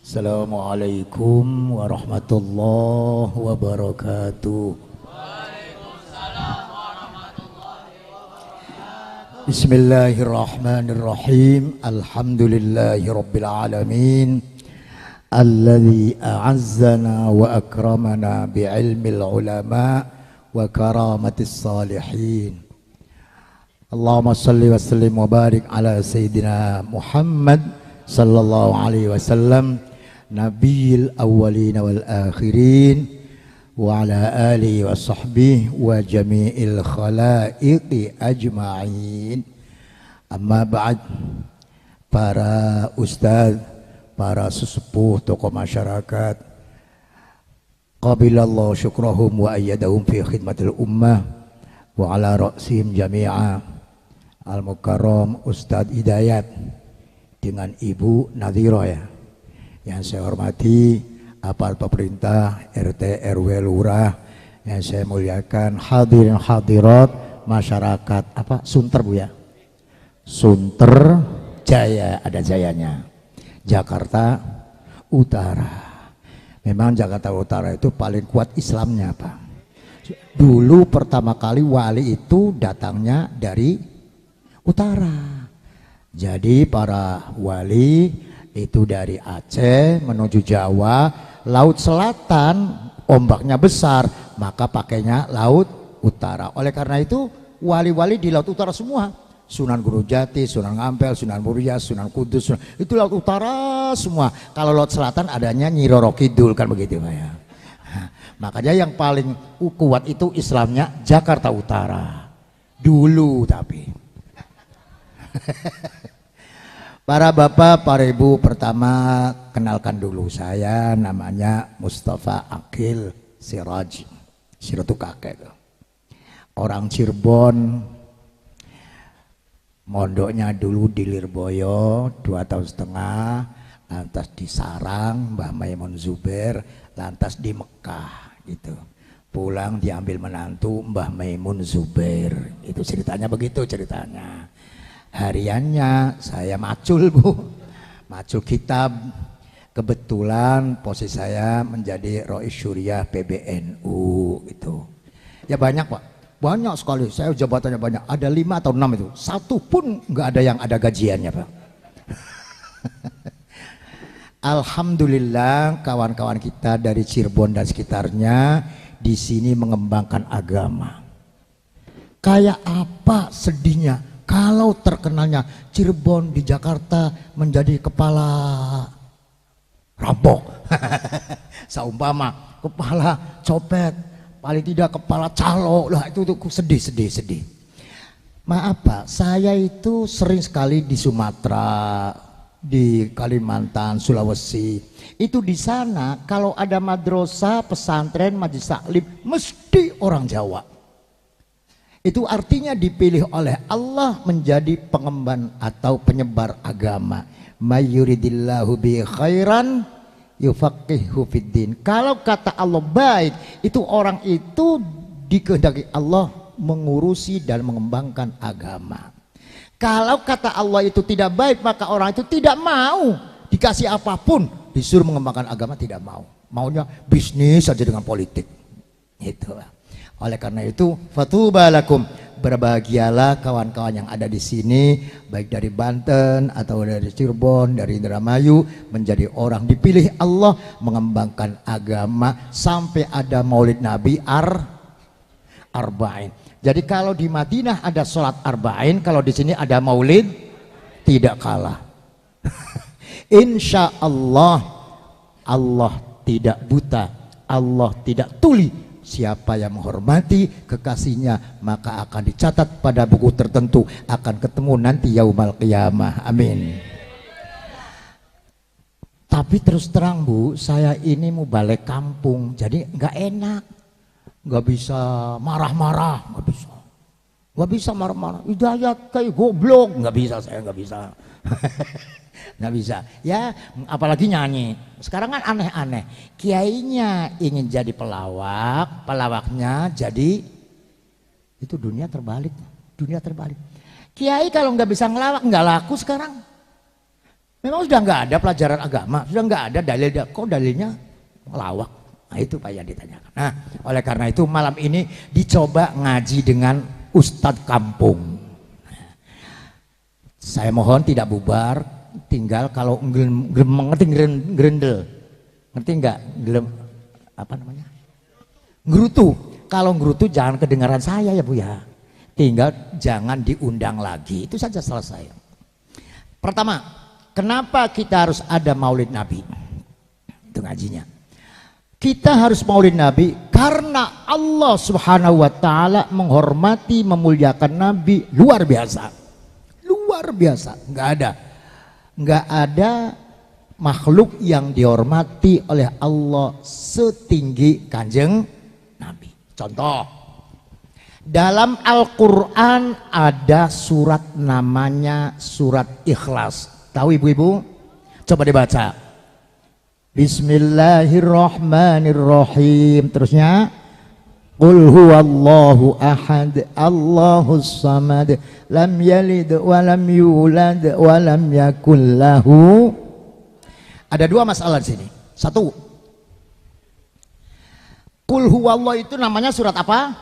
Assalamualaikum warahmatullahi wabarakatuh. Bismillahirrahmanirrahim. Alhamdulillahi rabbil alamin. Alladzi a'azzana wa akramana bi'ilmil ulama wa karamatis salihin. Allahumma salli wa sallim wa barik ala sayyidina Muhammad sallallahu alaihi wasallam, nabiyil awwalin wal akhirin, wa ala alihi wa sahbihi wa jami'il khalaiqi ajma'in. Amma ba'd. Para ustadz, para sesepuh, tokoh masyarakat, qabilallahu syukrahum wa ayyadahum fi khidmatil ummah, wa ala ra'sihim jami'a al-mukarram Ustadz Hidayat dengan Ibu Nadhiro, ya, yang saya hormati aparat pemerintah, RT, RW, lurah, yang saya muliakan, hadirin hadirat masyarakat Sunter, Bu, ya, Sunter Jaya, ada jayanya, Jakarta Utara. Memang Jakarta Utara itu paling kuat Islamnya, Pak. Dulu pertama kali wali itu datangnya dari utara. Jadi para wali itu dari Aceh menuju Jawa, laut selatan ombaknya besar, maka pakainya laut utara. Oleh karena itu wali-wali di laut utara semua. Sunan Gunung Jati, Sunan Ampel, Sunan Muria, Sunan Kudus, itu laut utara semua. Kalau laut selatan adanya Nyi Roro Kidul, kan begitu, Pak, ya. Nah, makanya yang paling kuat itu Islamnya Jakarta Utara dulu. Tapi para bapak, para ibu, pertama kenalkan dulu, saya namanya Mustafa Akil Siraj, Siratu kakek, orang Cirebon. Mondoknya dulu di Lirboyo 2,5 tahun, lantas di Sarang Mbah Maimun Zubair, lantas di Mekah gitu. Pulang diambil menantu Mbah Maimun Zubair. Itu ceritanya begitu ceritanya. Hariannya saya macul, Bu, macul kitab. Kebetulan posisi saya menjadi Rois Syuriah PBNU gitu. Ya banyak, Pak, banyak sekali. Saya jabatannya banyak, ada 5 atau 6 itu. Satu pun nggak ada yang ada gajiannya, Pak. Alhamdulillah kawan-kawan kita dari Cirebon dan sekitarnya di sini mengembangkan agama. Kayak apa sedihnya kalau terkenalnya Cirebon di Jakarta menjadi kepala rampok, saumpama kepala copet, paling tidak kepala calo lah, itu sedih. Maaf, Pak, saya itu sering sekali di Sumatera, di Kalimantan, Sulawesi. Itu di sana kalau ada madrasah, pesantren, majelis taklim, mesti orang Jawa. Itu artinya dipilih oleh Allah menjadi pengemban atau penyebar agama. Mayyuridillahu bi khairan yufaqihu fiddin. Kalau kata Allah baik, itu orang itu dikehendaki Allah mengurusi dan mengembangkan agama. Kalau kata Allah itu tidak baik, maka orang itu tidak mau dikasih apapun, disuruh mengembangkan agama, tidak mau. Maunya bisnis saja dengan politik. Itulah. Oleh karena itu, fatubalakum, berbahagialah kawan-kawan yang ada di sini, baik dari Banten atau dari Cirebon, dari Indramayu, menjadi orang dipilih Allah mengembangkan agama sampai ada Maulid Nabi Arba'in. Jadi kalau di Madinah ada sholat Arba'in, kalau di sini ada Maulid, tidak kalah. Insya Allah, Allah tidak buta, Allah tidak tuli. Siapa yang menghormati kekasihnya maka akan dicatat pada buku tertentu, akan ketemu nanti yaumal qiyamah. Amin. Tapi terus terang, Bu, saya ini mau balik kampung, jadi nggak enak, nggak bisa marah-marah, nggak bisa marah-marah. Hidayat kayak goblok, nggak bisa, saya nggak bisa. Nggak bisa ya, apalagi nyanyi. Sekarang kan aneh-aneh, kiainya ingin jadi pelawak, pelawaknya jadi, itu dunia terbalik. Kiai kalau nggak bisa ngelawak nggak laku sekarang. Memang sudah nggak ada pelajaran agama, sudah nggak ada dalil, kok dalilnya lawak. Nah itu Pak yang ditanyakan. Nah oleh karena itu malam ini dicoba ngaji dengan Ustadz Kampung. Saya mohon tidak bubar, tinggal kalau ngerti gerendel, ngerti nggak apa namanya? Gerutu. Kalau gerutu jangan kedengaran saya ya Bu ya. Tinggal jangan diundang lagi, itu saja selesai. Pertama, kenapa kita harus ada Maulid Nabi? Itu ngajinya. Kita harus Maulid Nabi karena Allah Subhanahu wa taala menghormati, memuliakan Nabi luar biasa. Luar biasa. Enggak ada makhluk yang dihormati oleh Allah setinggi Kanjeng Nabi. Contoh, dalam Al-Quran ada surat namanya surat Ikhlas. Tahu ibu-ibu? Coba dibaca. Bismillahirrahmanirrahim. Terusnya, Qul huwallahu ahad, Allahus samad, lam yalid wa lam yulad wa lam yakul lahu. Ada dua masalah di sini. Satu, Qul huwallahu itu namanya surat apa?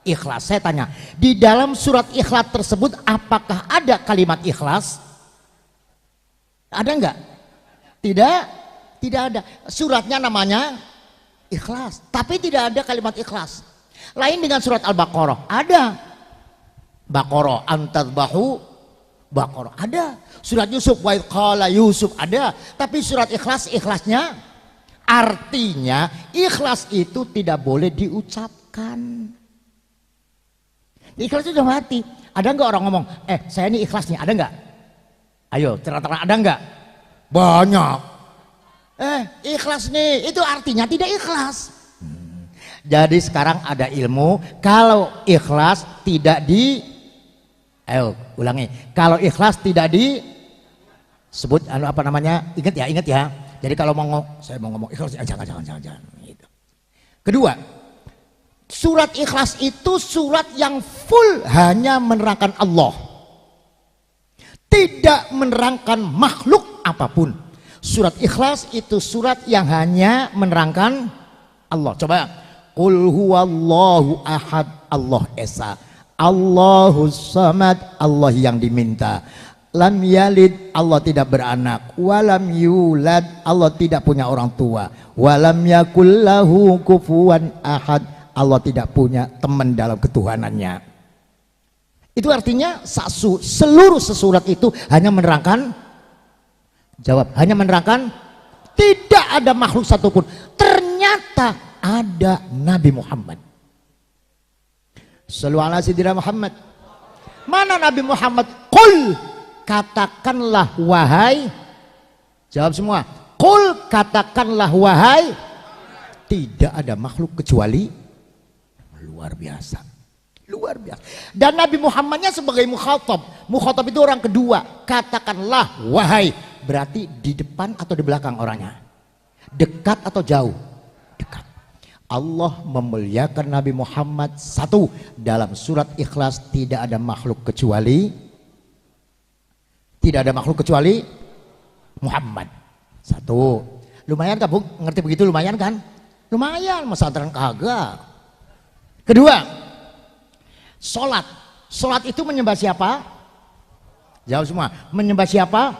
Ikhlas. Saya tanya, di dalam surat Ikhlas tersebut apakah ada kalimat ikhlas? Ada enggak? Tidak ada. Suratnya namanya Ikhlas, tapi tidak ada kalimat ikhlas. Lain dengan surat Al-Baqarah, ada Baqarah antadbahu Baqarah, ada. Surat Yusuf wa qala Yusuf ada, tapi surat ikhlasnya artinya ikhlas itu tidak boleh diucapkan. Ikhlas itu sudah mati. Ada enggak orang ngomong, saya ini ikhlas nih, ada enggak? Ayo, terang-terang ada enggak? Banyak. Ikhlas nih, itu artinya tidak ikhlas. Jadi sekarang ada ilmu, kalau ikhlas tidak ulangi. Kalau ikhlas tidak disebut apa namanya? Ingat ya. Jadi kalau saya mau ngomong ikhlas, jangan. Gitu. Kedua, surat Ikhlas itu surat yang full hanya menerangkan Allah, tidak menerangkan makhluk apapun. Surat Ikhlas itu surat yang hanya menerangkan Allah. Coba, Qul huwallahu ahad, Allah esa, Allahus samad, Allah yang diminta, lam yalid, Allah tidak beranak, walam yulad, Allah tidak punya orang tua, walam yakul lahu kufuwan ahad, Allah tidak punya teman dalam ketuhanannya. Itu artinya seluruh sesurat itu hanya menerangkan, jawab, hanya menerangkan, tidak ada makhluk satupun. Ternyata ada Nabi Muhammad. Shallu ala sayyidina Muhammad. Mana Nabi Muhammad? Qul, katakanlah wahai, jawab semua, Qul, katakanlah wahai, tidak ada makhluk kecuali, luar biasa. Luar biasa. Dan Nabi Muhammadnya sebagai mukhatab itu orang kedua. Katakanlah wahai, berarti di depan atau di belakang orangnya? Dekat atau jauh? Dekat. Allah memuliakan Nabi Muhammad. Satu, dalam surat Ikhlas tidak ada makhluk kecuali Muhammad. Satu. Lumayan kan Bu? Ngerti begitu lumayan kan? Lumayan, masa terang kagak. Kedua, sholat itu menyembah siapa? Jawab semua, menyembah siapa?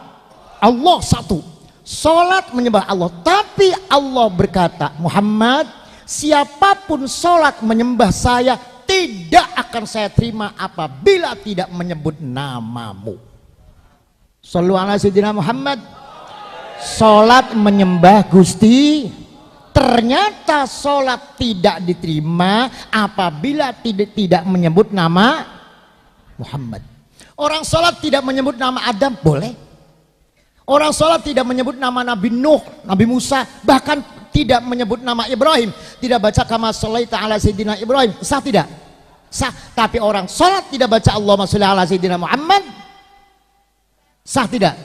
Allah. Satu, sholat menyembah Allah. Tapi Allah berkata, Muhammad, siapapun sholat menyembah saya, tidak akan saya terima apabila tidak menyebut namamu. Shallu ala sayyidina Muhammad. Sholat menyembah Gusti, ternyata sholat tidak diterima apabila tidak menyebut nama Muhammad. Orang sholat tidak menyebut nama Adam, boleh. Orang sholat tidak menyebut nama Nabi Nuh, Nabi Musa, bahkan tidak menyebut nama Ibrahim, tidak baca kama sholaita ala sayyidina Ibrahim, sah tidak? Sah. Tapi orang sholat tidak baca Allahumma sholli ala sayyidina Muhammad, sah tidak?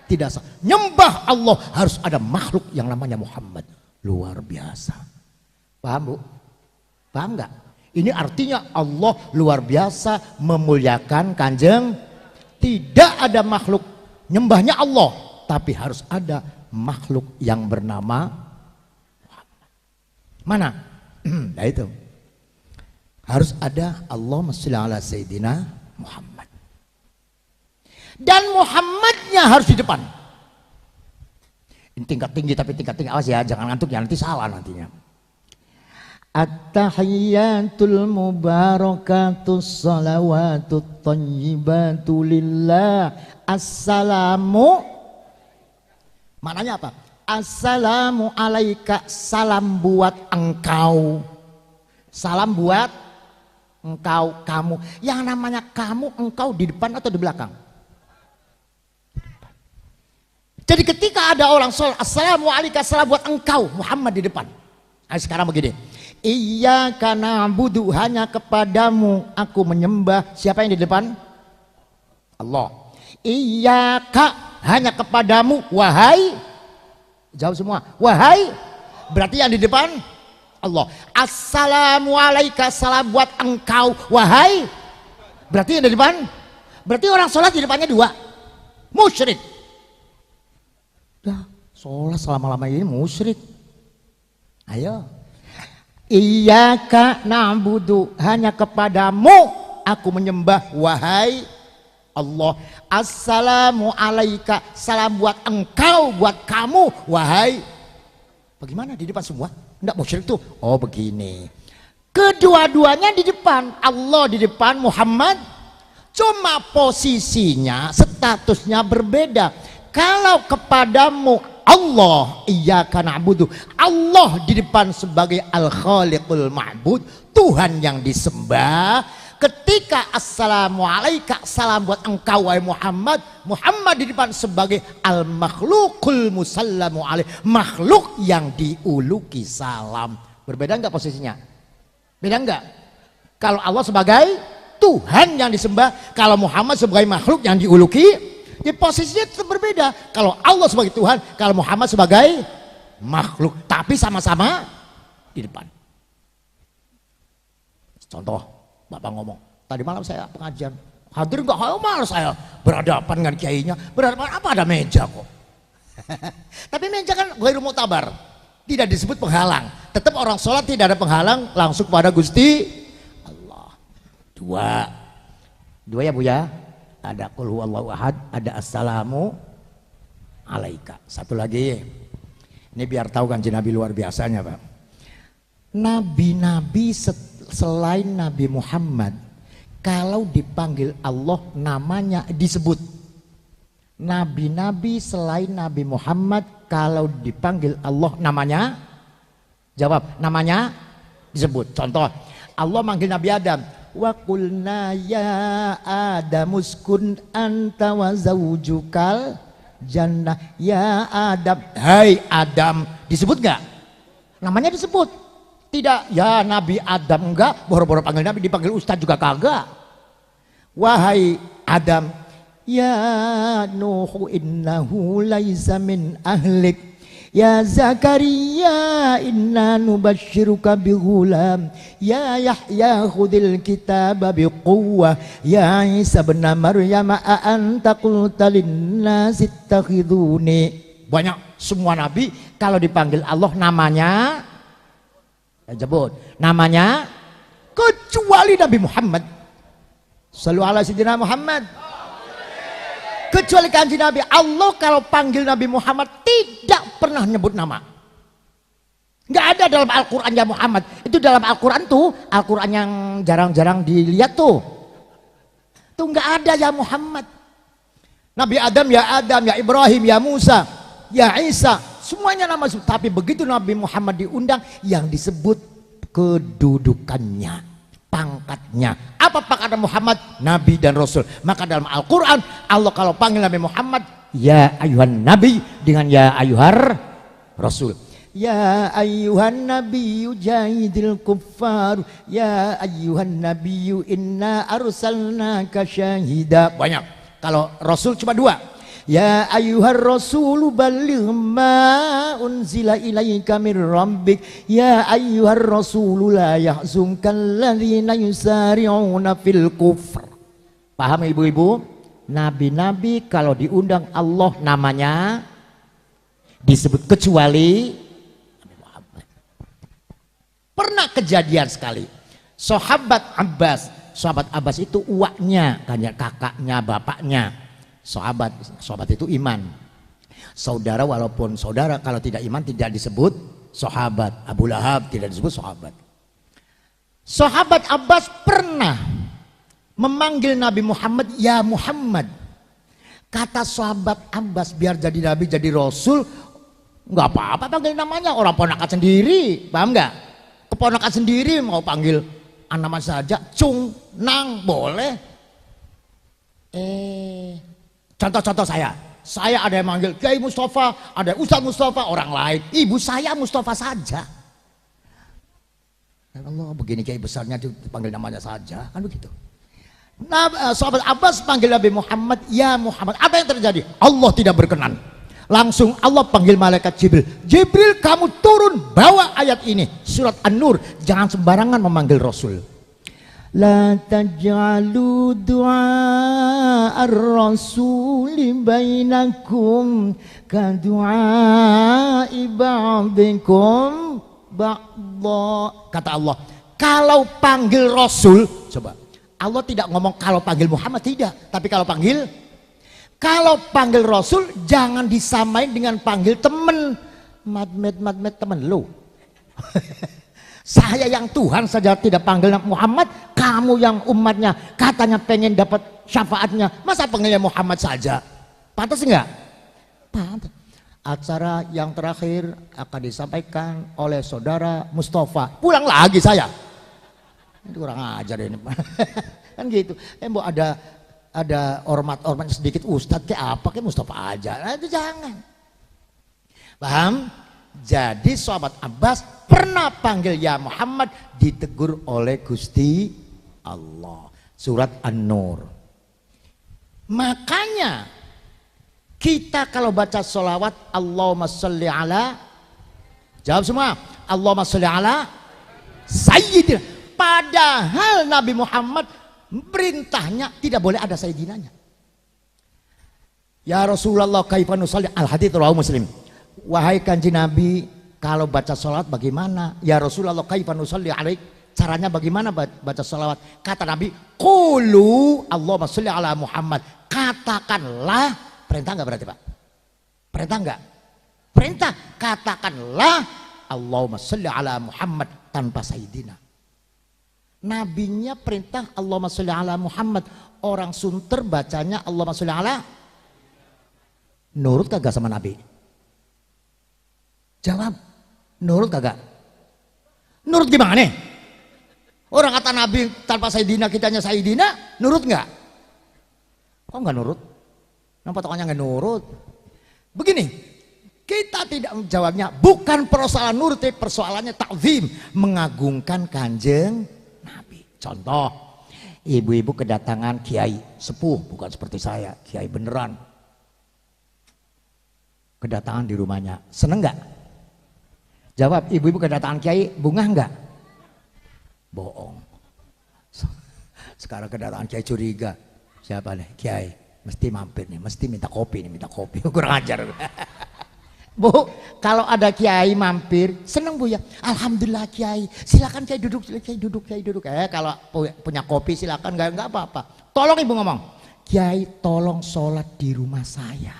Tidak sah. Nyembah Allah harus ada makhluk yang namanya Muhammad. Luar biasa. Paham Bu? Paham nggak? Ini artinya Allah luar biasa memuliakan Kanjeng. Tidak ada makhluk, nyembahnya Allah. tapi harus ada makhluk yang bernama Muhammad. Mana? Nah itu. Harus ada Allahumma sholli ala Sayyidina Muhammad. Dan Muhammadnya harus di depan. Ini tingkat tinggi, tapi tingkat tinggi, awas ya, jangan ngantuk ya, nanti salah nantinya. At-tahiyyatul mubarakatus salawatut thayyibatu lillah. Assalamu, maknanya apa? Assalamu alaika, salam buat engkau. Salam buat engkau, kamu. Yang namanya kamu, engkau di depan atau di belakang? Jadi ketika ada orang sholat, assalamu alaika, salam buat engkau, Muhammad di depan. Nah, sekarang begini, iyyaka na'budu, hanya kepadamu aku menyembah. Siapa yang di depan? Allah. Iyyaka, hanya kepadamu, wahai, jawab semua, wahai, berarti yang di depan Allah. Assalamu alaika, salam buat engkau, wahai, berarti yang di depan, berarti orang sholat di depannya dua, musyrik. Dah, sholat selama-lama ini musyrik. Ayo. Iyyaka na'budu, hanya kepadamu aku menyembah, wahai Allah. Assalamu alaika, salam buat engkau, buat kamu, wahai. Bagaimana di depan semua? Enggak musyrik tuh. Oh begini. Kedua-duanya di depan, Allah di depan, Muhammad. Cuma posisinya, statusnya berbeda. Kalau kepadamu Allah, iyyaka na'budu, Allah di depan sebagai al-khaliqul ma'bud, Tuhan yang disembah. Ketika assalamu alaika, salam buat engkau wahai Muhammad, Muhammad di depan sebagai al-makhluqul musallamu alaih, makhluk yang diuluki salam. Berbeda enggak posisinya? Beda enggak? Kalau Allah sebagai Tuhan yang disembah, kalau Muhammad sebagai makhluk yang diuluki, di posisinya tetap berbeda. Kalau Allah sebagai Tuhan, kalau Muhammad sebagai makhluk, tapi sama-sama di depan. Contoh, Bapak ngomong, tadi malam saya pengajian, hadir enggak? Malas saya berhadapan dengan kiainya. Berhadapan apa, ada meja kok. Tapi meja kan ghairu mu'tabar, tidak disebut penghalang. Tetap orang sholat tidak ada penghalang, langsung kepada Gusti Allah. Dua ya Bu ya. Ada qul huwallahu ahad, ada assalamu alaika. Satu lagi, ini biar tahu kan Nabi luar biasanya Pak. Nabi-nabi selain Nabi Muhammad, kalau dipanggil Allah namanya disebut. Nabi-nabi selain Nabi Muhammad, kalau dipanggil Allah namanya, jawab, namanya disebut. Contoh, Allah manggil Nabi Adam, wa qulna ya adamuskun anta wa zawjukal jannah. Ya Adam, hai Adam, disebut nggak? Namanya disebut. Tidak, ya Nabi Adam enggak, boro-boro panggil Nabi, dipanggil Ustadz juga kagak. Wahai Adam, ya Nuhu innahu laisa min ahlik. Ya Zakaria inna nubashiruka bighulam. Ya Yahya khudil kitaba biquwwah. Ya Isa bin Maryam a'anta qulta linnasi ittakhiduni. Banyak semua nabi kalau dipanggil Allah namanya sebut namanya, kecuali Nabi Muhammad. Shallu ala sayyidina Muhammad. Kecuali kanji Nabi, Allah kalau panggil Nabi Muhammad tidak pernah nyebut nama. Nggak ada dalam Al-Quran ya Muhammad. Itu dalam Al-Quran tuh, Al-Quran yang jarang-jarang dilihat tuh. Tuh nggak ada ya Muhammad. Nabi Adam, ya Ibrahim, ya Musa, ya Isa, semuanya nama. Tapi begitu Nabi Muhammad diundang, yang disebut kedudukannya, pangkatnya. Apa pangkat Muhammad? Nabi dan Rasul. Maka dalam Al-Quran Allah kalau panggil Nabi Muhammad, ya ayuhan Nabi, dengan ya ayuhar Rasul. Ya ayuhan Nabi jahidil kuffar, ya ayuhan Nabi inna arsalnaka syahida. Banyak. Kalau Rasul cuma dua. Ya ayyuhar rasulu balligh ma unzila ilaika mir rabbik. Ya ayyuhar rasulu la yahzunka alladhina yusari'una fil kufr. Paham ibu-ibu? nabi-nabi kalau diundang Allah namanya disebut, kecuali Nabi Muhammad. Pernah kejadian sekali, sahabat Abbas itu uaknya, kakaknya, bapaknya. Sahabat itu iman. Saudara walaupun saudara, kalau tidak iman tidak disebut sahabat. Abu Lahab tidak disebut sahabat. Sahabat Abbas pernah memanggil Nabi Muhammad, ya Muhammad. Kata sahabat Abbas, biar jadi nabi jadi rasul nggak apa-apa panggil namanya, orang ponakan sendiri, paham nggak? Keponakan sendiri mau panggil nama saja, Cung, Nang, boleh. Contoh-contoh saya ada yang manggil Kiai Mustafa, ada Ustadz Mustafa, orang lain ibu saya Mustafa saja. Ya Allah, begini kiai besarnya dipanggil namanya saja, kan begitu. Nah, sahabat Abbas panggil Nabi Muhammad, ya Muhammad. Apa yang terjadi? Allah tidak berkenan. Langsung Allah panggil malaikat Jibril. Jibril, kamu turun bawa ayat ini, surat An-Nur. Jangan sembarangan memanggil Rasul. La taj'alu du'a ar-rasuli bainakum ka du'a'i ba'dikum ba'dha. Kata Allah, kalau panggil Rasul, coba, Allah tidak ngomong kalau panggil Muhammad, tidak, tapi kalau panggil Rasul jangan disamain dengan panggil temen. Madmet temen lu. Saya yang Tuhan saja tidak panggil Muhammad, kamu yang umatnya katanya pengen dapat syafaatnya, masa panggilnya Muhammad saja? Pantas enggak? Pantas. Acara yang terakhir akan disampaikan oleh saudara Mustafa. Pulang lagi saya. Ini kurang ajar ini. Kan gitu. Mbok ada ormat sedikit ustadz kayak apa kayak Mustafa aja. Nah, itu jangan. Paham? Jadi sahabat Abbas pernah panggil ya Muhammad, ditegur oleh Gusti Allah. Surat An-Nur. Makanya kita kalau baca sholawat Allahumma sholli ala, jawab semua, Allahumma sholli ala Sayyidina. Padahal Nabi Muhammad perintahnya tidak boleh ada Sayyidinanya. Ya Rasulullah kaifa nusalli, al-hadits rawahu Muslim. Wahai kanji Nabi, kalau baca sholawat bagaimana? Ya Rasulullah kaifa nusalli alaik, caranya bagaimana baca sholawat? Kata Nabi, qulu Allahumma sholli ala Muhammad. Katakanlah, perintah enggak berarti Pak? Perintah enggak? Perintah, katakanlah Allahumma sholli ala Muhammad tanpa Sayyidina. Nabinya perintah Allahumma sholli ala Muhammad. Orang sunter bacanya Allahumma sholli ala. Nurut kagak sama Nabi? Jawab, nurut kagak? Nurut gimana? Orang kata Nabi tanpa Sayyidina, kitanya Sayyidina, nurut nggak? Kok nggak nurut? Nampak tokonya nggak nurut. Begini, kita tidak menjawabnya, bukan persoalan nurut, persoalannya ta'zim, mengagungkan kanjeng Nabi. Contoh, ibu-ibu kedatangan kiai sepuh, bukan seperti saya, kiai beneran. Kedatangan di rumahnya, seneng nggak? Jawab, ibu-ibu kedatangan kiai bunga enggak? Bohong. Sekarang kedatangan kiai curiga. Siapa nih? Kiai. Mesti mampir nih, mesti minta kopi nih, minta kopi. Kurang ajar. Bu, kalau ada kiai mampir, seneng Bu ya. Alhamdulillah kiai. Silakan kiai duduk, kiai duduk. Kalau punya kopi silakan, enggak apa-apa. Tolong ibu ngomong. Kiai tolong sholat di rumah saya.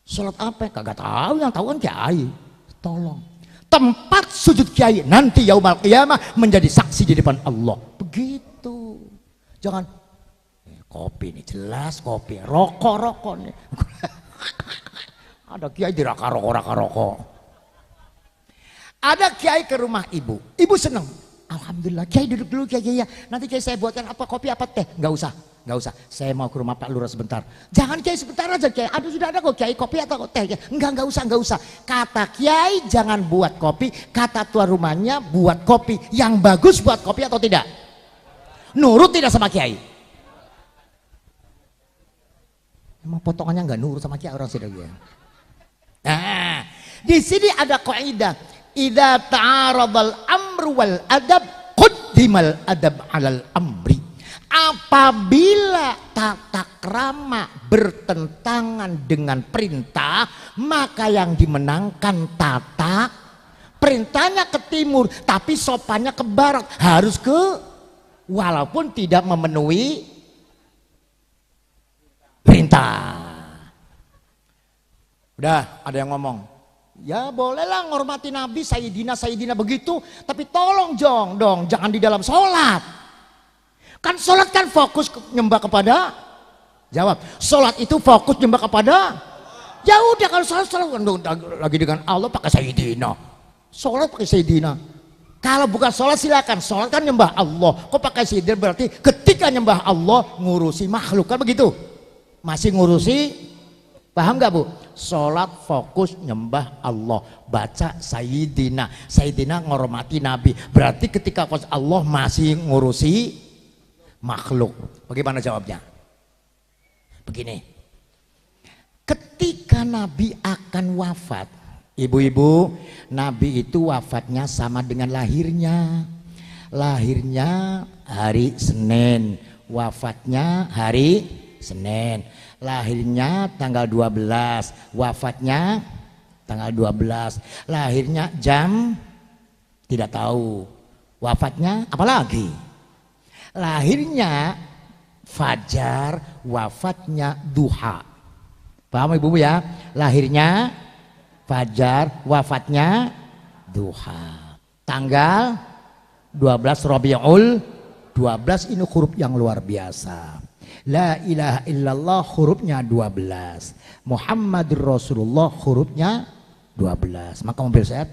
Sholat apa? Kagak tahu, yang tahu kan kiai. Tolong tempat sujud kiai nanti yaumal qiyamah menjadi saksi di depan Allah. Begitu. Jangan kopi nih, jelas kopi, rokok nih. Ada kiai diraka rokok. Ada kiai ke rumah ibu seneng. Alhamdulillah, kiai duduk dulu kiai ya. Nanti kiai saya buatkan apa, kopi apa teh? Nggak usah. Saya mau ke rumah Pak Lurah sebentar. Jangan kiai, sebentar aja kiai. Aduh sudah ada kok kiai, kopi atau teh? Enggak usah. Kata kiai jangan buat kopi, kata tuan rumahnya buat kopi. Yang bagus buat kopi atau tidak? Nurut tidak sama kiai? Emang potongannya nggak nurut sama kiai orang sini. Nah, di sini ada kaidah. Idza ta'aradal amru wal adab quddimal adab 'alal amri. Apabila tata krama bertentangan dengan perintah, maka yang dimenangkan tata. Perintahnya ke timur, tapi sopannya ke barat, harus ke, walaupun tidak memenuhi perintah. Udah ada yang ngomong, ya bolehlah ngormati Nabi, Sayyidina begitu, tapi tolong dong jangan di dalam sholat. Kan sholat kan fokus nyembah kepada, jawab, sholat itu fokus nyembah kepada, ya udah kalau sholat lagi dengan Allah pakai Sayyidina, sholat pakai Sayyidina. Kalau bukan sholat silakan, sholat kan nyembah Allah, kok pakai Sayyidina, berarti ketika nyembah Allah ngurusi makhluk, kan begitu, masih ngurusi. Paham gak Bu? Sholat fokus nyembah Allah, baca Sayyidina, Sayyidina ngormati Nabi, berarti ketika Allah masih ngurusi makhluk. Bagaimana jawabnya? Begini, ketika Nabi akan wafat, ibu-ibu, Nabi itu wafatnya sama dengan lahirnya. Lahirnya hari Senin, wafatnya hari Senin. Lahirnya tanggal 12, wafatnya tanggal 12. Lahirnya jam tidak tahu, wafatnya apalagi. Lahirnya fajar, wafatnya duha. Paham ibu ya? Lahirnya fajar, wafatnya duha. Tanggal 12 Rabiul 12, ini huruf yang luar biasa. La ilaha illallah hurufnya 12, Muhammadur Rasulullah hurufnya 12. Maka mobil saya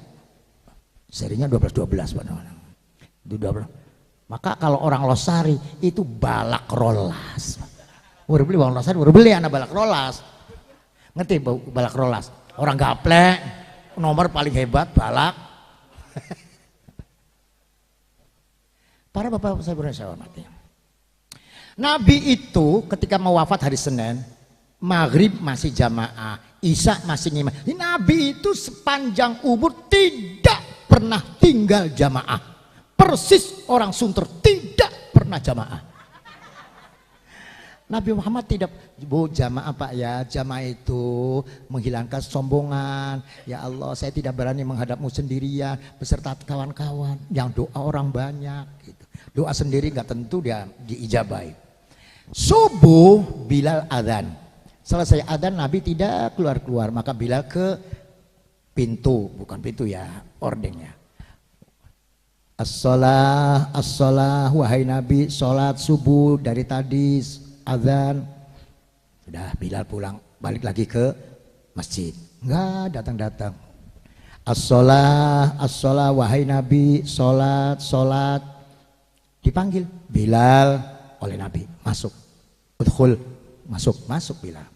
serinya 12 itu 12. Maka kalau orang Losari itu balak rolas. Baru beli bang Losari, baru beli anak balak rolas. Ngerti balak rolas? Orang gaplek, nomor paling hebat balak. Para bapak saya hormati. Nabi itu ketika mau wafat hari Senin, maghrib masih jamaah, isya masih ngimam. Nabi itu sepanjang umur tidak pernah tinggal jamaah. Persis orang Sunter, tidak pernah jamaah. Nabi Muhammad tidak, Bu, jamaah Pak ya, jamaah itu menghilangkan sombongan. Ya Allah, saya tidak berani menghadapmu sendirian beserta kawan-kawan, yang doa orang banyak gitu. Doa sendiri nggak tentu dia diijabai. Subuh Bilal adzan. Selesai adzan Nabi tidak keluar-keluar, maka Bilal ke pintu, bukan pintu ya, ordengnya. As-shalah, as-shalah, wahai Nabi, sholat subuh dari tadi adzan. Sudah Bilal pulang, balik lagi ke masjid. Enggak datang-datang. As-shalah, as-shalah, wahai Nabi, sholat, sholat. Dipanggil Bilal oleh Nabi, masuk, udkhul, masuk Bilal.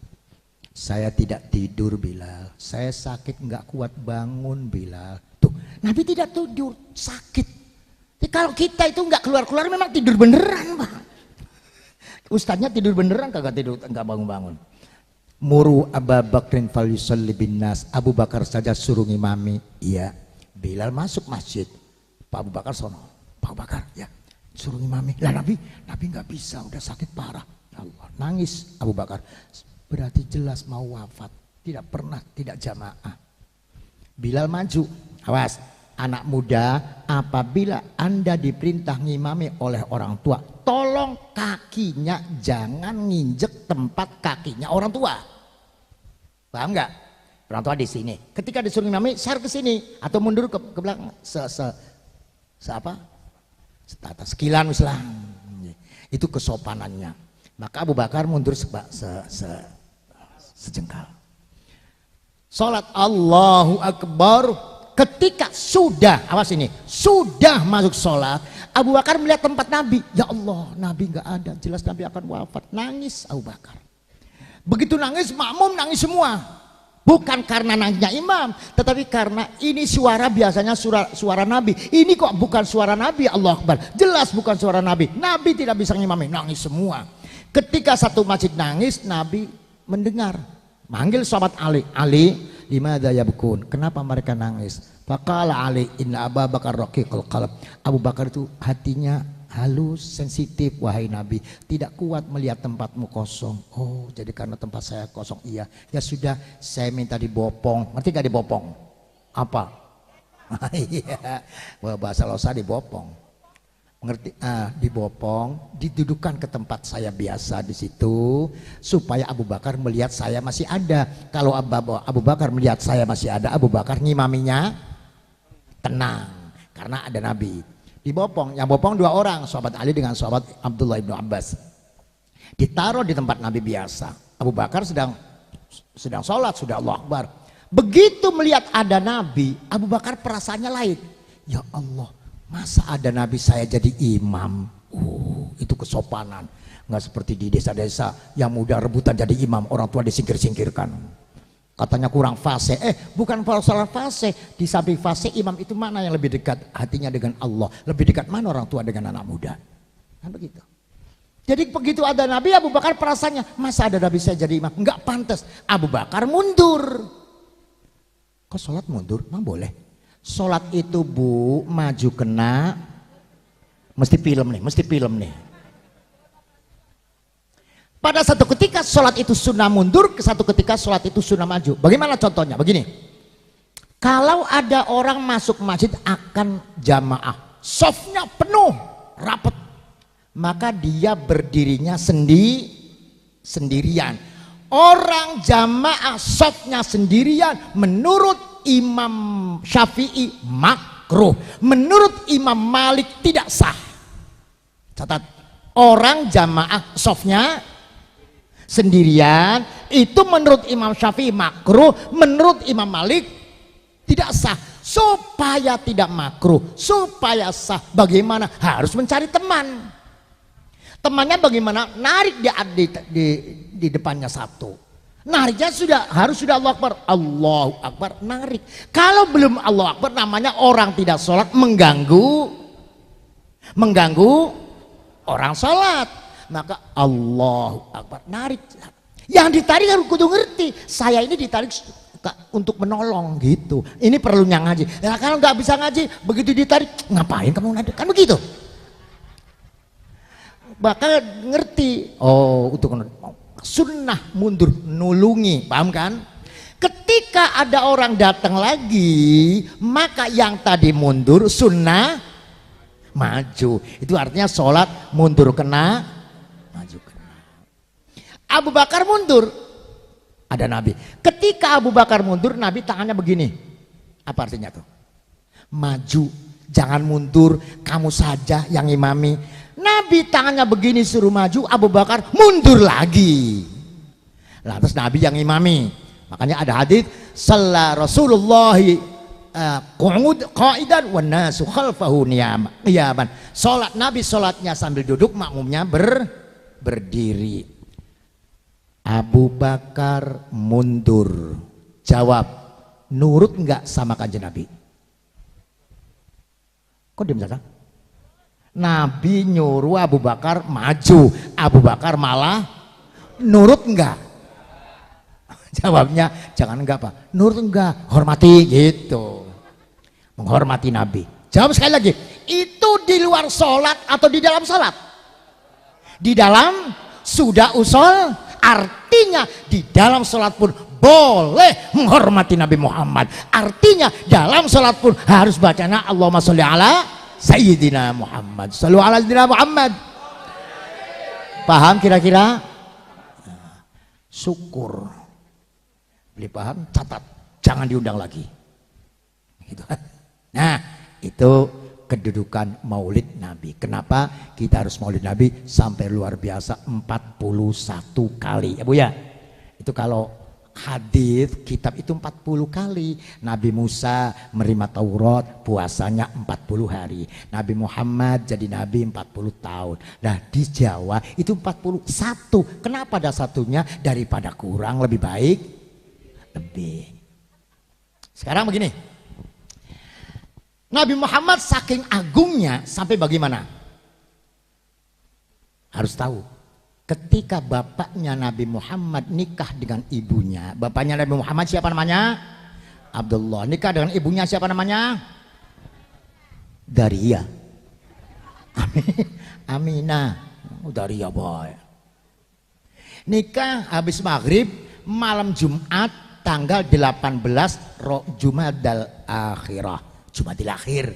Saya tidak tidur Bilal, saya sakit nggak kuat bangun Bilal. Tuh Nabi tidak tidur, sakit. Jadi kalau kita itu nggak keluar memang tidur beneran Pak. Ustadznya tidur beneran, kagak tidur, nggak bangun. Muru Abu Bakrin falyusalli bin nas, Abu Bakar saja suruh ngimami. Iya. Bilal masuk masjid, Pak Abu Bakar sono, Pak Abu Bakar ya suruh imami. Lah Nabi nggak bisa, udah sakit parah. Allah, nangis Abu Bakar. Berarti jelas mau wafat, tidak pernah tidak jamaah. Bilal maju. Awas, anak muda, apabila Anda diperintah ngimami oleh orang tua, tolong kakinya jangan nginjek tempat kakinya orang tua. Paham nggak? Orang tua di sini. Ketika disuruh ngimami, share ke sini atau mundur ke belakang. Setata sekilan misalnya, itu kesopanannya. Maka Abu Bakar mundur sejengkal. Salat Allahu Akbar. Ketika sudah, awas ini, sudah masuk sholat, Abu Bakar melihat tempat Nabi. Ya Allah, Nabi nggak ada, jelas Nabi akan wafat. Nangis Abu Bakar. Begitu nangis, makmum nangis semua. Bukan karena nangisnya imam, tetapi karena ini suara biasanya suara Nabi. Ini kok bukan suara Nabi, Allah Akbar. Jelas bukan suara Nabi. Nabi tidak bisa ngimami, nangis semua. Ketika satu masjid nangis, Nabi mendengar. Manggil sahabat Ali. Ali, limadza yabkun? Kenapa mereka nangis? Faqala Ali, inna Abu Bakar raqiqul qalb. Abu Bakar itu hatinya halus, sensitif, wahai Nabi, tidak kuat melihat tempatmu kosong. Oh, jadi karena tempat saya kosong. Iya, ya sudah, saya minta dibopong. Ngerti gak dibopong? Apa? Iya, bahasa Losa dibopong. Ngerti? Dibopong, didudukan ke tempat saya biasa di situ, supaya Abu Bakar melihat saya masih ada. Kalau Abu Bakar melihat saya masih ada, Abu Bakar ngimaminya tenang, karena ada Nabi. Dibopong, yang bopong 2 orang, sahabat Ali dengan sahabat Abdullah ibnu Abbas. Ditaruh di tempat Nabi biasa. Abu Bakar sedang sholat, sudah Allah Akbar. Begitu melihat ada Nabi, Abu Bakar perasaannya lain. Ya Allah, masa ada Nabi saya jadi imam? Itu kesopanan. Nggak seperti di desa-desa yang muda rebutan jadi imam, orang tua disingkir-singkirkan. Katanya kurang fase. Bukan masalah fase. Di samping fase, imam itu mana yang lebih dekat hatinya dengan Allah? Lebih dekat mana orang tua dengan anak muda? Kan begitu. Jadi begitu ada Nabi, Abu Bakar perasaannya, masa ada Nabi saya jadi imam? Enggak pantas. Abu Bakar mundur. Kok sholat mundur? Emang boleh? Sholat itu Bu, maju kena, mesti film nih. Pada satu ketika sholat itu sunnah mundur, ke satu ketika sholat itu sunnah maju. Bagaimana contohnya? Begini, kalau ada orang masuk masjid akan jamaah, safnya penuh, rapat, maka dia berdirinya sendirian. Orang jamaah safnya sendirian, menurut Imam Syafi'i makruh, menurut Imam Malik tidak sah. Catat, orang jamaah safnya sendirian itu menurut Imam Syafi'i makruh, menurut Imam Malik tidak sah. Supaya tidak makruh, supaya sah, bagaimana? Harus mencari teman. Temannya bagaimana? Narik dia di depannya satu. Nariknya harus sudah Allahu Akbar, narik. Kalau belum Allahu Akbar, namanya orang tidak sholat, mengganggu orang sholat. Maka Allahu Akbar, narik. Yang ditarik harus kudu ngerti, saya ini ditarik untuk menolong gitu. Ini perlunya ngaji. Nah, kalau nggak bisa ngaji, begitu ditarik, ngapain kamu narik? Kan begitu. Bakal ngerti. Oh, untuk sunnah mundur, nulungi, paham kan? Ketika ada orang datang lagi, maka yang tadi mundur sunnah maju. Itu artinya sholat mundur kena, maju kena. Abu Bakar mundur, ada Nabi. Ketika Abu Bakar mundur, Nabi tangannya begini. Apa artinya tuh? Maju, jangan mundur, kamu saja yang imami. Nabi tangannya begini suruh maju, Abu Bakar mundur lagi. Lantas Nabi yang imami. Makanya ada hadis, shalla Rasulullah qa'idan wan nasu khalfahu niyaman. Salat Nabi salatnya sambil duduk, makmumnya berdiri. Abu Bakar mundur. Jawab, nurut enggak sama kanjeng Nabi? Kok diam saja? Nabi nyuruh Abu Bakar maju, Abu Bakar malah nurut enggak? Jawabnya jangan enggak Pak, nurut enggak, hormati gitu, menghormati Nabi. Jawab sekali lagi, itu di luar sholat atau di dalam sholat? Di dalam, sudah usul, artinya di dalam sholat pun boleh menghormati Nabi Muhammad. Artinya dalam sholat pun harus bacanya Allahumma sholli ala Sayyidina Muhammad, sallu ala Sayyidina Muhammad. Paham kira-kira? Syukur. Beli paham? Catat, jangan diundang lagi. Gitu. Nah, itu kedudukan Maulid Nabi. Kenapa kita harus Maulid Nabi sampai luar biasa 41 kali, ya Bu ya? Itu kalau hadis kitab itu 40 kali. Nabi Musa menerima Taurat, puasanya 40 hari. Nabi Muhammad jadi nabi 40 tahun. Nah, di Jawa itu 41. Kenapa ada satunya? Daripada kurang lebih baik lebih. Sekarang begini, Nabi Muhammad saking agungnya sampai bagaimana? Harus tahu. Ketika bapaknya Nabi Muhammad nikah dengan ibunya, bapaknya Nabi Muhammad siapa namanya? Abdullah. Nikah dengan ibunya siapa namanya? Daria. Aminah. Dari ya boy. Nikah habis maghrib malam Jumat tanggal 18 Jumadal Akhirah. Jumadil Akhir.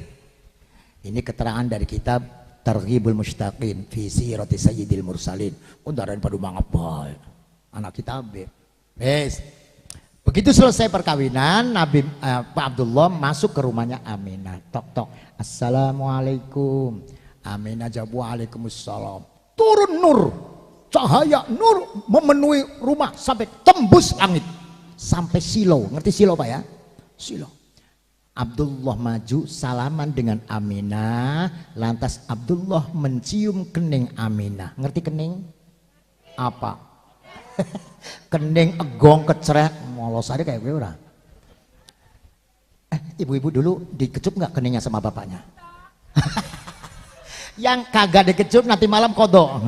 Ini keterangan dari kitab Targhibul Mushtaqin fi Sirati Sayyidil Mursalin. Undaran padu mangaboy. Anak kitab. Yes. Begitu selesai perkawinan, Pak Abdullah masuk ke rumahnya Aminah. Tok tok. Assalamualaikum. Aminah jawab waalaikumsalam. Turun nur, cahaya nur memenuhi rumah sampai tembus langit, sampai Silo. Ngerti Silo Pak ya? Silo. Abdullah maju salaman dengan Aminah, lantas Abdullah mencium kening Aminah. Ngerti kening? Apa? Kening egong keceret, molos aja kayak gue orang. Ibu-ibu dulu dikecup nggak keningnya sama bapaknya? Yang kagak dikecup nanti malam kodok.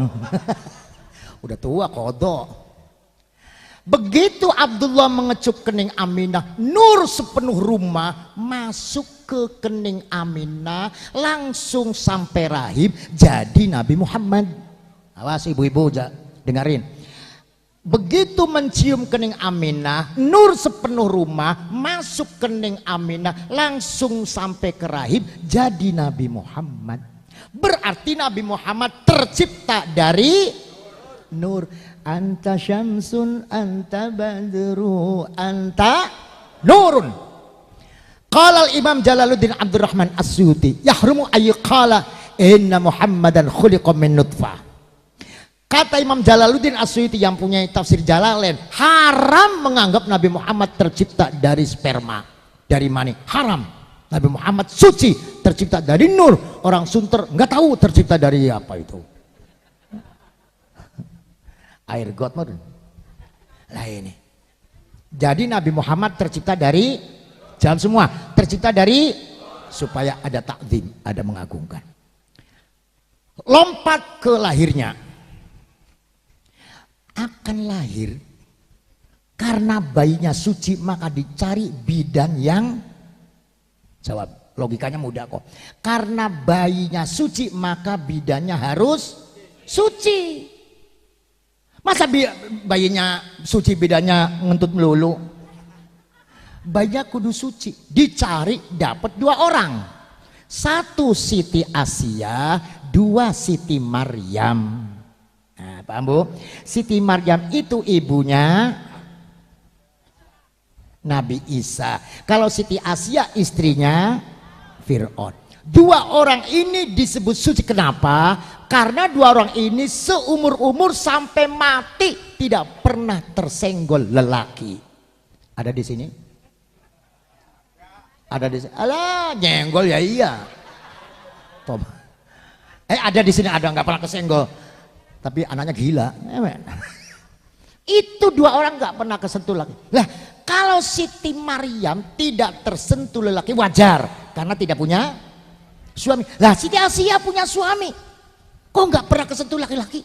Udah tua kodok. Begitu Abdullah mengecup kening Aminah, nur sepenuh rumah masuk ke kening Aminah, langsung sampai rahim jadi Nabi Muhammad. Awas ibu-ibu dengerin. Begitu mencium kening Aminah, nur sepenuh rumah masuk kening Aminah, langsung sampai ke rahim jadi Nabi Muhammad. Berarti Nabi Muhammad tercipta dari nur. Anta syamsun, anta badru, anta nurun. Qala Imam Jalaluddin Abdurrahman As-Suyuti, yahrumu ayyqala inna Muhammadan khuliqa min nutfah. Kata Imam Jalaluddin As-Suyuti yang punya tafsir Jalalain, haram menganggap Nabi Muhammad tercipta dari sperma, dari mani. Haram. Nabi Muhammad suci, tercipta dari nur. Orang Sunter nggak tahu tercipta dari apa itu. Air got mah. Lah ini. Jadi Nabi Muhammad tercipta dari jawab semua, tercipta dari supaya ada takzim, ada mengagungkan. Lompat ke lahirnya. Akan lahir karena bayinya suci maka dicari bidan yang jawab, logikanya mudah kok. Karena bayinya suci maka bidannya harus suci. Masa bayinya suci bidannya ngentut melulu? Bayinya kudu suci. Dicari dapat 2 orang. 1 Siti Asia, 2 Siti Maryam. Nah, paham Bu? Siti Maryam itu ibunya Nabi Isa. Kalau Siti Asia istrinya Fir'aun. 2 orang ini disebut suci. Kenapa? Karena 2 orang ini seumur-umur sampai mati tidak pernah tersenggol lelaki. Ada di sini? Ada di sini? Alah, nyenggol ya iya. Ada di sini, ada nggak pernah kesenggol. Tapi anaknya gila. Itu 2 orang nggak pernah kesentuh lagi. Lah, kalau Siti Maryam tidak tersentuh lelaki wajar karena tidak punya suami. Lah Siti Asia punya suami, kok nggak pernah kesentuh laki-laki?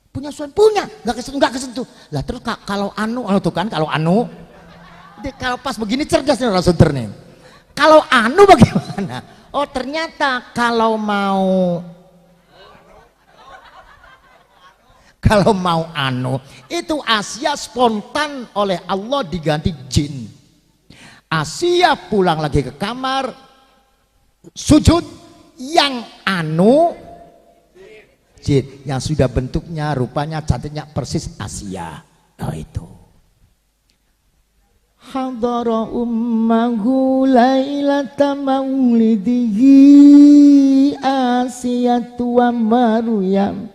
Punya suami, punya, nggak kesentuh. Lah terus kalau tuh kan kalau kalau pas begini cerdas nih orang Sunter nih. Kalau bagaimana? Oh ternyata kalau mau itu Asia spontan oleh Allah diganti jin. Asia pulang lagi ke kamar sujud, yang jin yang sudah bentuknya rupanya cantiknya persis Asia. Oh itu. Hadara ummahu lailata maulidihi Asiyatu wa Maryam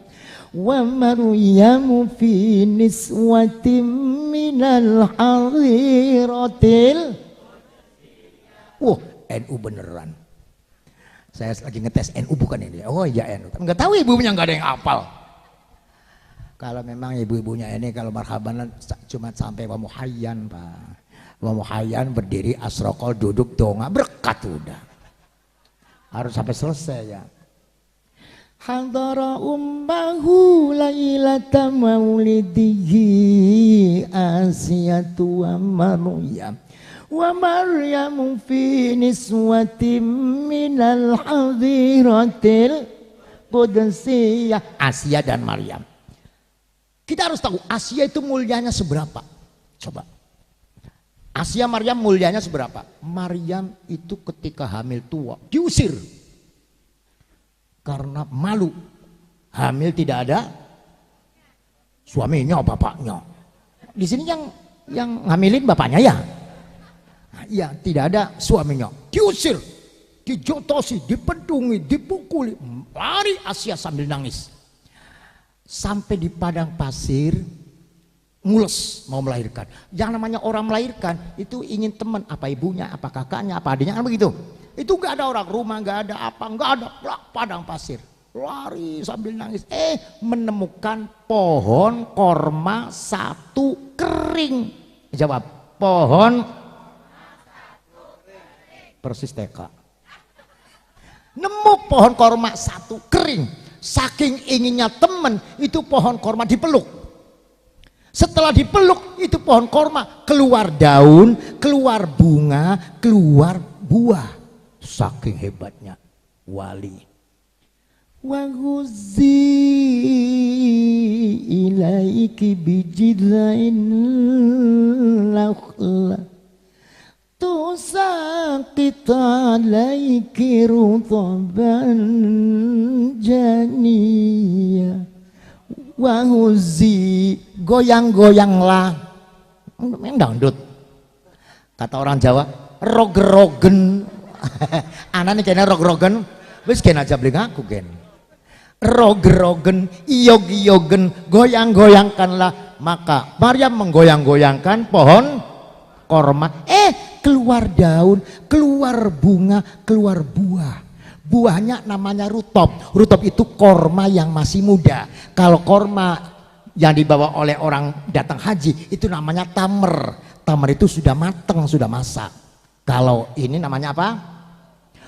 wa Maryamu fi niswatin minal hariratil. NU beneran. Saya lagi ngetes NU bukan ini. Oh iya NU. Enggak tahu ibunya, enggak ada yang hafal. Kalau memang ibu-ibunya ini kalau marhaban cuma sampai wa muhayyan Pak. Wa muhayyan berdiri asrokol duduk donga berkat udah. Harus sampai selesai ya. Hadara ummahu lailata maulidihi Asiyatu wa Maryam wa Maryamu fi niswatin minal hadiratil Qudsiyah. Asia dan Maryam. Kita harus tahu Asia itu mulianya seberapa. Coba. Asia Maryam mulianya seberapa? Maryam itu ketika hamil tua diusir. Karena malu. Hamil tidak ada suaminya, bapaknya. Di sini yang ngamilin bapaknya ya. Nah, iya, tidak ada suaminya. Diusir, dijotosi, dipedungi, dipukuli. Lari Asia sambil nangis. Sampai di padang pasir, mules mau melahirkan. Yang namanya orang melahirkan itu ingin teman, apa ibunya, apa kakaknya, apa adiknya, kan begitu. Itu gak ada orang rumah, gak ada apa, gak ada padang pasir. Lari sambil nangis. Menemukan pohon korma satu kering. Jawab, pohon persis TK. Nemu pohon korma satu kering. Saking inginnya teman, itu pohon korma dipeluk. Setelah dipeluk, itu pohon korma keluar daun, keluar bunga, keluar buah. Saking hebatnya wali. Wa ghuzzi ilaiki bijidlain nakhla tusaqit alaiki rutaban janiyya. Wa ghuzzi, goyang-goyanglah. Memang dangdut. Kata orang Jawa, rog-rogen. Anak nih kayaknya rog-rogen. Wis gen aja beli ngaku gen. Rog-rogen, iyog-iyogen, goyang-goyangkanlah. Maka Maryam menggoyang-goyangkan pohon korma. Keluar daun, keluar bunga, keluar buah. Buahnya namanya rutop. Rutop itu korma yang masih muda. Kalau korma yang dibawa oleh orang datang haji itu namanya tamer. Tamer itu sudah matang, sudah masak. Kalau ini namanya apa?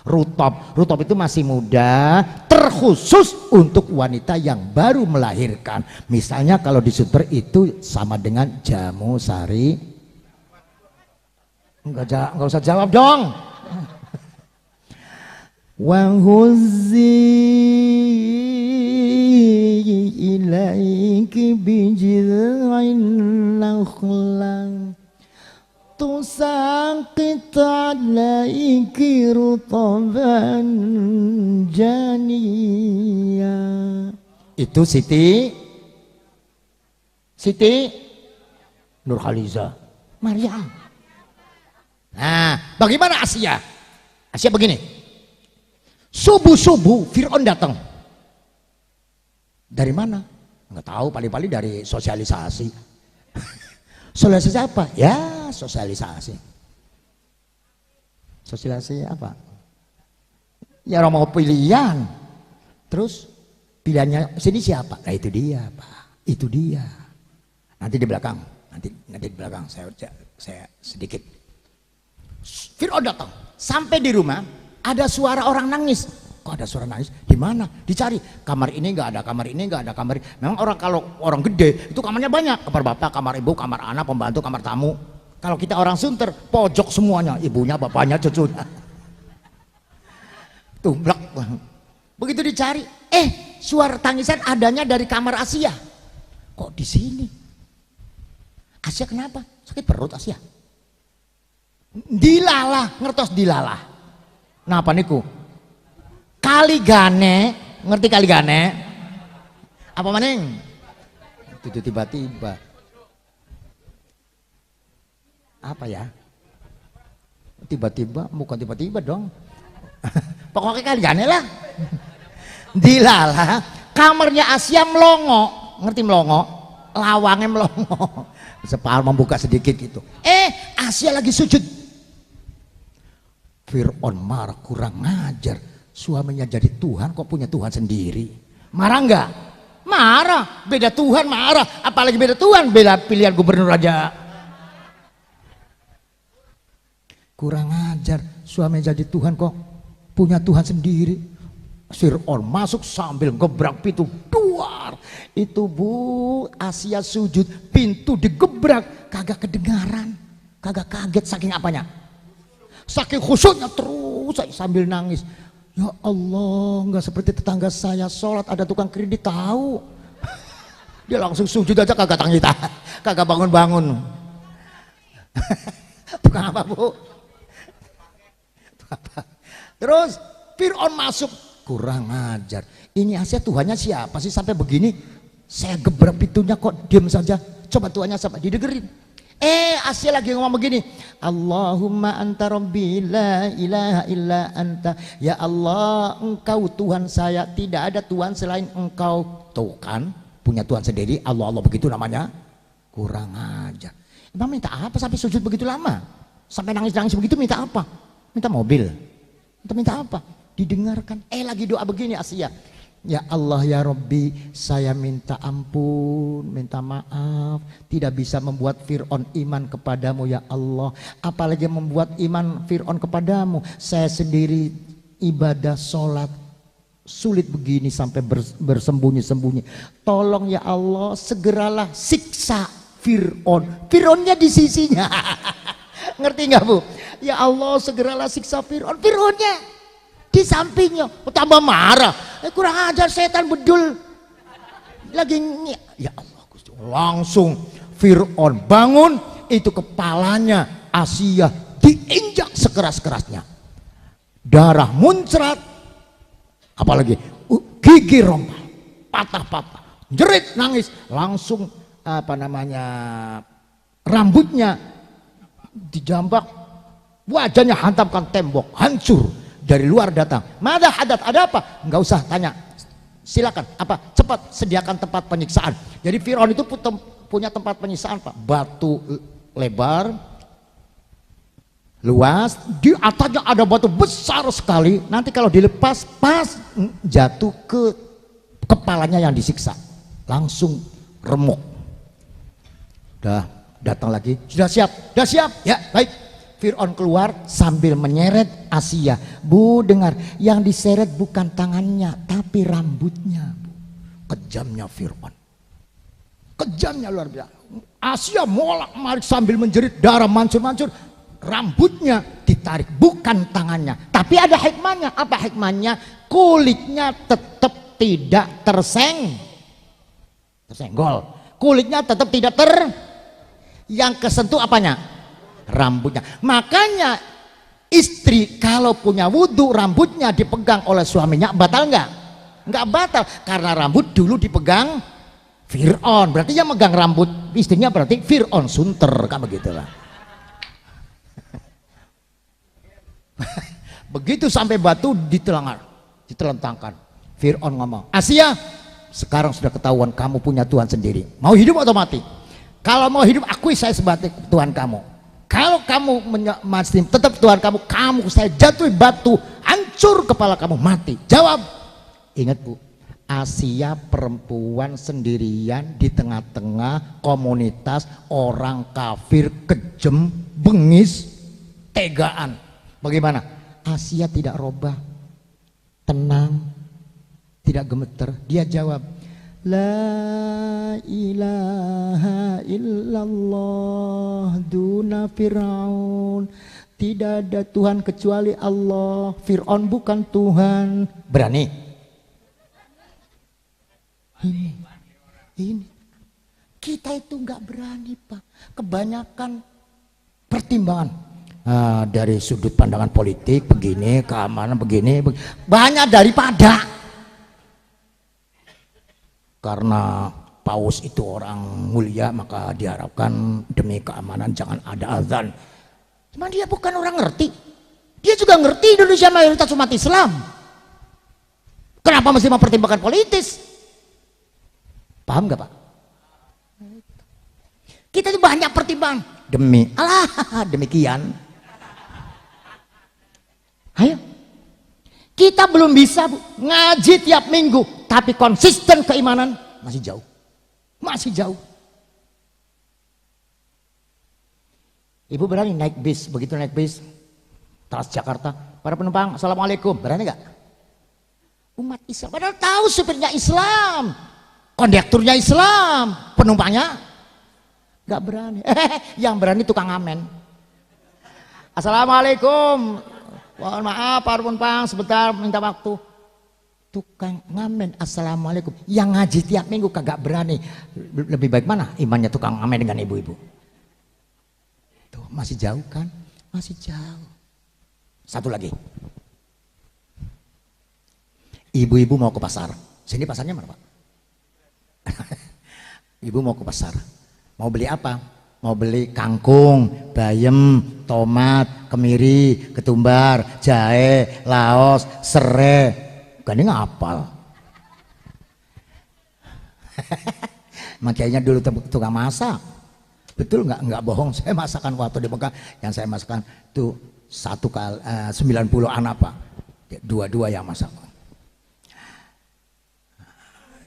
Rutop. Rutop itu masih muda, terkhusus untuk wanita yang baru melahirkan. Misalnya kalau di Sunter itu sama dengan jamu sari. Enggak usah jawab dong. Wa huzzi ilaiki bijid'in nakhlan tusaqit alaiki rutaban janiyya. Itu Siti Nurhaliza Maryam. Nah, bagaimana Asia? Asia begini. Subuh-subuh Fir'aun datang. Dari mana? Nggak tahu, paling-paling dari sosialisasi. Sosialisasi apa? Ya, sosialisasi. Sosialisasi apa? Ya orang mau pilihan. Terus pilihannya sini siapa? Nah itu dia, Pak. Itu dia. Nanti di belakang. Nanti di belakang saya sedikit. Fir'aun datang. Sampai di rumah ada suara orang nangis. Kok ada suara nangis? Di mana? Dicari. Kamar ini nggak ada, kamar ini nggak ada, kamar ini. Memang kalau orang gede itu kamarnya banyak. Kamar bapak, kamar ibu, kamar anak, pembantu, kamar tamu. Kalau kita orang Sunter, pojok semuanya. Ibunya, bapaknya, cucunya. Tumblak. Begitu dicari, suara tangisan adanya dari kamar Asia. Kok di sini? Asia kenapa? Sakit perut Asia. Dilalah, ngertos dilalah. Napa niku? Kaligane, ngerti kaligane? Apa maning? Itu tiba-tiba. Apa ya? Tiba-tiba, bukan tiba-tiba dong. Pokoknya kaligane lah. Dilalah, kamarnya Asia melongo, ngerti melongo? Lawangnya melongo. Sepal membuka sedikit gitu. Asia lagi sujud. Fir'aun marah, kurang ngajar. Suaminya jadi Tuhan kok punya Tuhan sendiri. Marah enggak? Marah. Beda Tuhan marah. Apalagi beda Tuhan, beda pilihan gubernur aja. Kurang ngajar. Suaminya jadi Tuhan kok punya Tuhan sendiri. Fir'aun masuk sambil gebrak pintu. Duar. Itu Bu, Asia sujud, pintu digebrak. Kagak kedengaran. Kagak kaget saking apanya? Saking khusyuknya terus sambil nangis. Ya Allah, nggak seperti tetangga saya sholat ada tukang kredit tahu. Dia langsung sujud aja kagak tangita, kagak bangun-bangun. Tukang apa bu? Terus Fir'aun masuk, kurang ajar. Ini Asia Tuhannya siapa sih sampai begini? Saya gebrak pintunya kok diam saja. Coba Tuhannya siapa? Didengerin. Asia lagi ngomong begini, Allahumma anta rabbi la ilaha illa anta. Ya Allah, engkau Tuhan saya, tidak ada Tuhan selain engkau. Tuh kan, punya Tuhan sendiri, Allah begitu namanya. Kurang ajar. Emang minta apa sampai sujud begitu lama? Sampai nangis-nangis begitu minta apa? Minta mobil? Minta apa? Didengarkan. Lagi doa begini Asia. Ya Allah ya Rabbi, saya minta ampun, minta maaf, tidak bisa membuat Fir'aun iman kepadamu ya Allah. Apalagi membuat iman Fir'aun kepadamu. Saya sendiri ibadah sholat sulit begini sampai bersembunyi-sembunyi. Tolong ya Allah, segeralah siksa Fir'aun. Fir'aunnya di sisinya. Ngerti nggak bu? Ya Allah, segeralah siksa Fir'aun. Fir'aunnya di sampingnya, tambah marah. Kurang ajar, setan bedul. Lagi ya Allah, langsung Fir'aun bangun, itu kepalanya Asia diinjak sekeras-kerasnya. Darah muncrat, apalagi gigi rompal, patah-patah, jerit nangis, langsung rambutnya dijambak, wajahnya hantamkan tembok, hancur. Dari luar datang, mada hadat, ada apa? Enggak usah tanya, silakan apa, cepat sediakan tempat penyiksaan. Jadi Fir'aun itu punya tempat penyiksaan Pak, batu lebar, luas, di atasnya ada batu besar sekali. Nanti kalau dilepas pas jatuh ke kepalanya yang disiksa, langsung remuk. Udah datang lagi, sudah siap, ya baik. Fir'aun keluar sambil menyeret Asia. Bu dengar, yang diseret bukan tangannya tapi rambutnya. Kejamnya Fir'aun, kejamnya luar biasa. Asia molak-malik sambil menjerit, darah mancur-mancur. Rambutnya ditarik, bukan tangannya. Tapi ada hikmahnya. Apa hikmahnya? Kulitnya tetap tidak tersenggol. Kulitnya tetap tidak yang kesentuh apanya? Rambutnya. Makanya istri kalau punya wudhu rambutnya dipegang oleh suaminya batal nggak batal, karena rambut dulu dipegang Fir'aun, berarti yang megang rambut istrinya berarti Fir'aun sunter, kan begitulah. Begitu sampai batu ditelentangkan, Fir'aun ngomong, Asia sekarang sudah ketahuan kamu punya Tuhan sendiri, mau hidup atau mati? Kalau mau hidup akui saya sebagai Tuhan kamu. Kalau kamu masih tetap Tuhan kamu saya jatuhi batu, hancur kepala kamu, mati. Jawab. Ingat bu, Asia perempuan sendirian di tengah-tengah komunitas orang kafir, kejem, bengis, tegaan. Bagaimana? Asia tidak robah, tenang, tidak gemeter. Dia jawab, La ilaha illallah duna Fir'aun. Tidak ada Tuhan kecuali Allah. Fir'aun bukan Tuhan. Berani? Ini. Kita itu nggak berani Pak. Kebanyakan pertimbangan. Dari sudut pandangan politik begini, keamanan begini. Banyak daripada. Karena paus itu orang mulia maka diharapkan demi keamanan jangan ada azan. Cuma dia bukan orang ngerti. Dia juga ngerti Indonesia mayoritas umat Islam. Kenapa mesti mempertimbangkan politis? Paham gak Pak? Kita itu banyak pertimbangan. Demikian. Ayo. Kita belum bisa Bu, ngaji tiap minggu, tapi konsisten keimanan masih jauh. Ibu berani naik bis, begitu naik bis Transjakarta, para penumpang assalamualaikum, berani nggak? Umat Islam, padahal tahu supirnya Islam, kondekturnya Islam, penumpangnya nggak berani. Yang berani tukang ngamen. Assalamualaikum. Mohon maaf Pak Rupun Pang, sebentar minta waktu. Tukang ngamen assalamualaikum, yang ngaji tiap minggu kagak berani. Lebih baik mana imannya tukang ngamen dengan ibu-ibu? Tuh masih jauh kan? Masih jauh. Satu lagi, ibu-ibu mau ke pasar. Sini pasarnya mana Pak? Ibu mau ke pasar, mau beli apa? Mau beli kangkung, bayam, tomat, kemiri, ketumbar, jahe, laos, serai. Gak ini ngapal. Makanya dulu tukang masak. Betul nggak bohong, saya masakan waktu di Mekah. Yang saya masakan tuh 90 anak Pak. Dua-dua yang masak.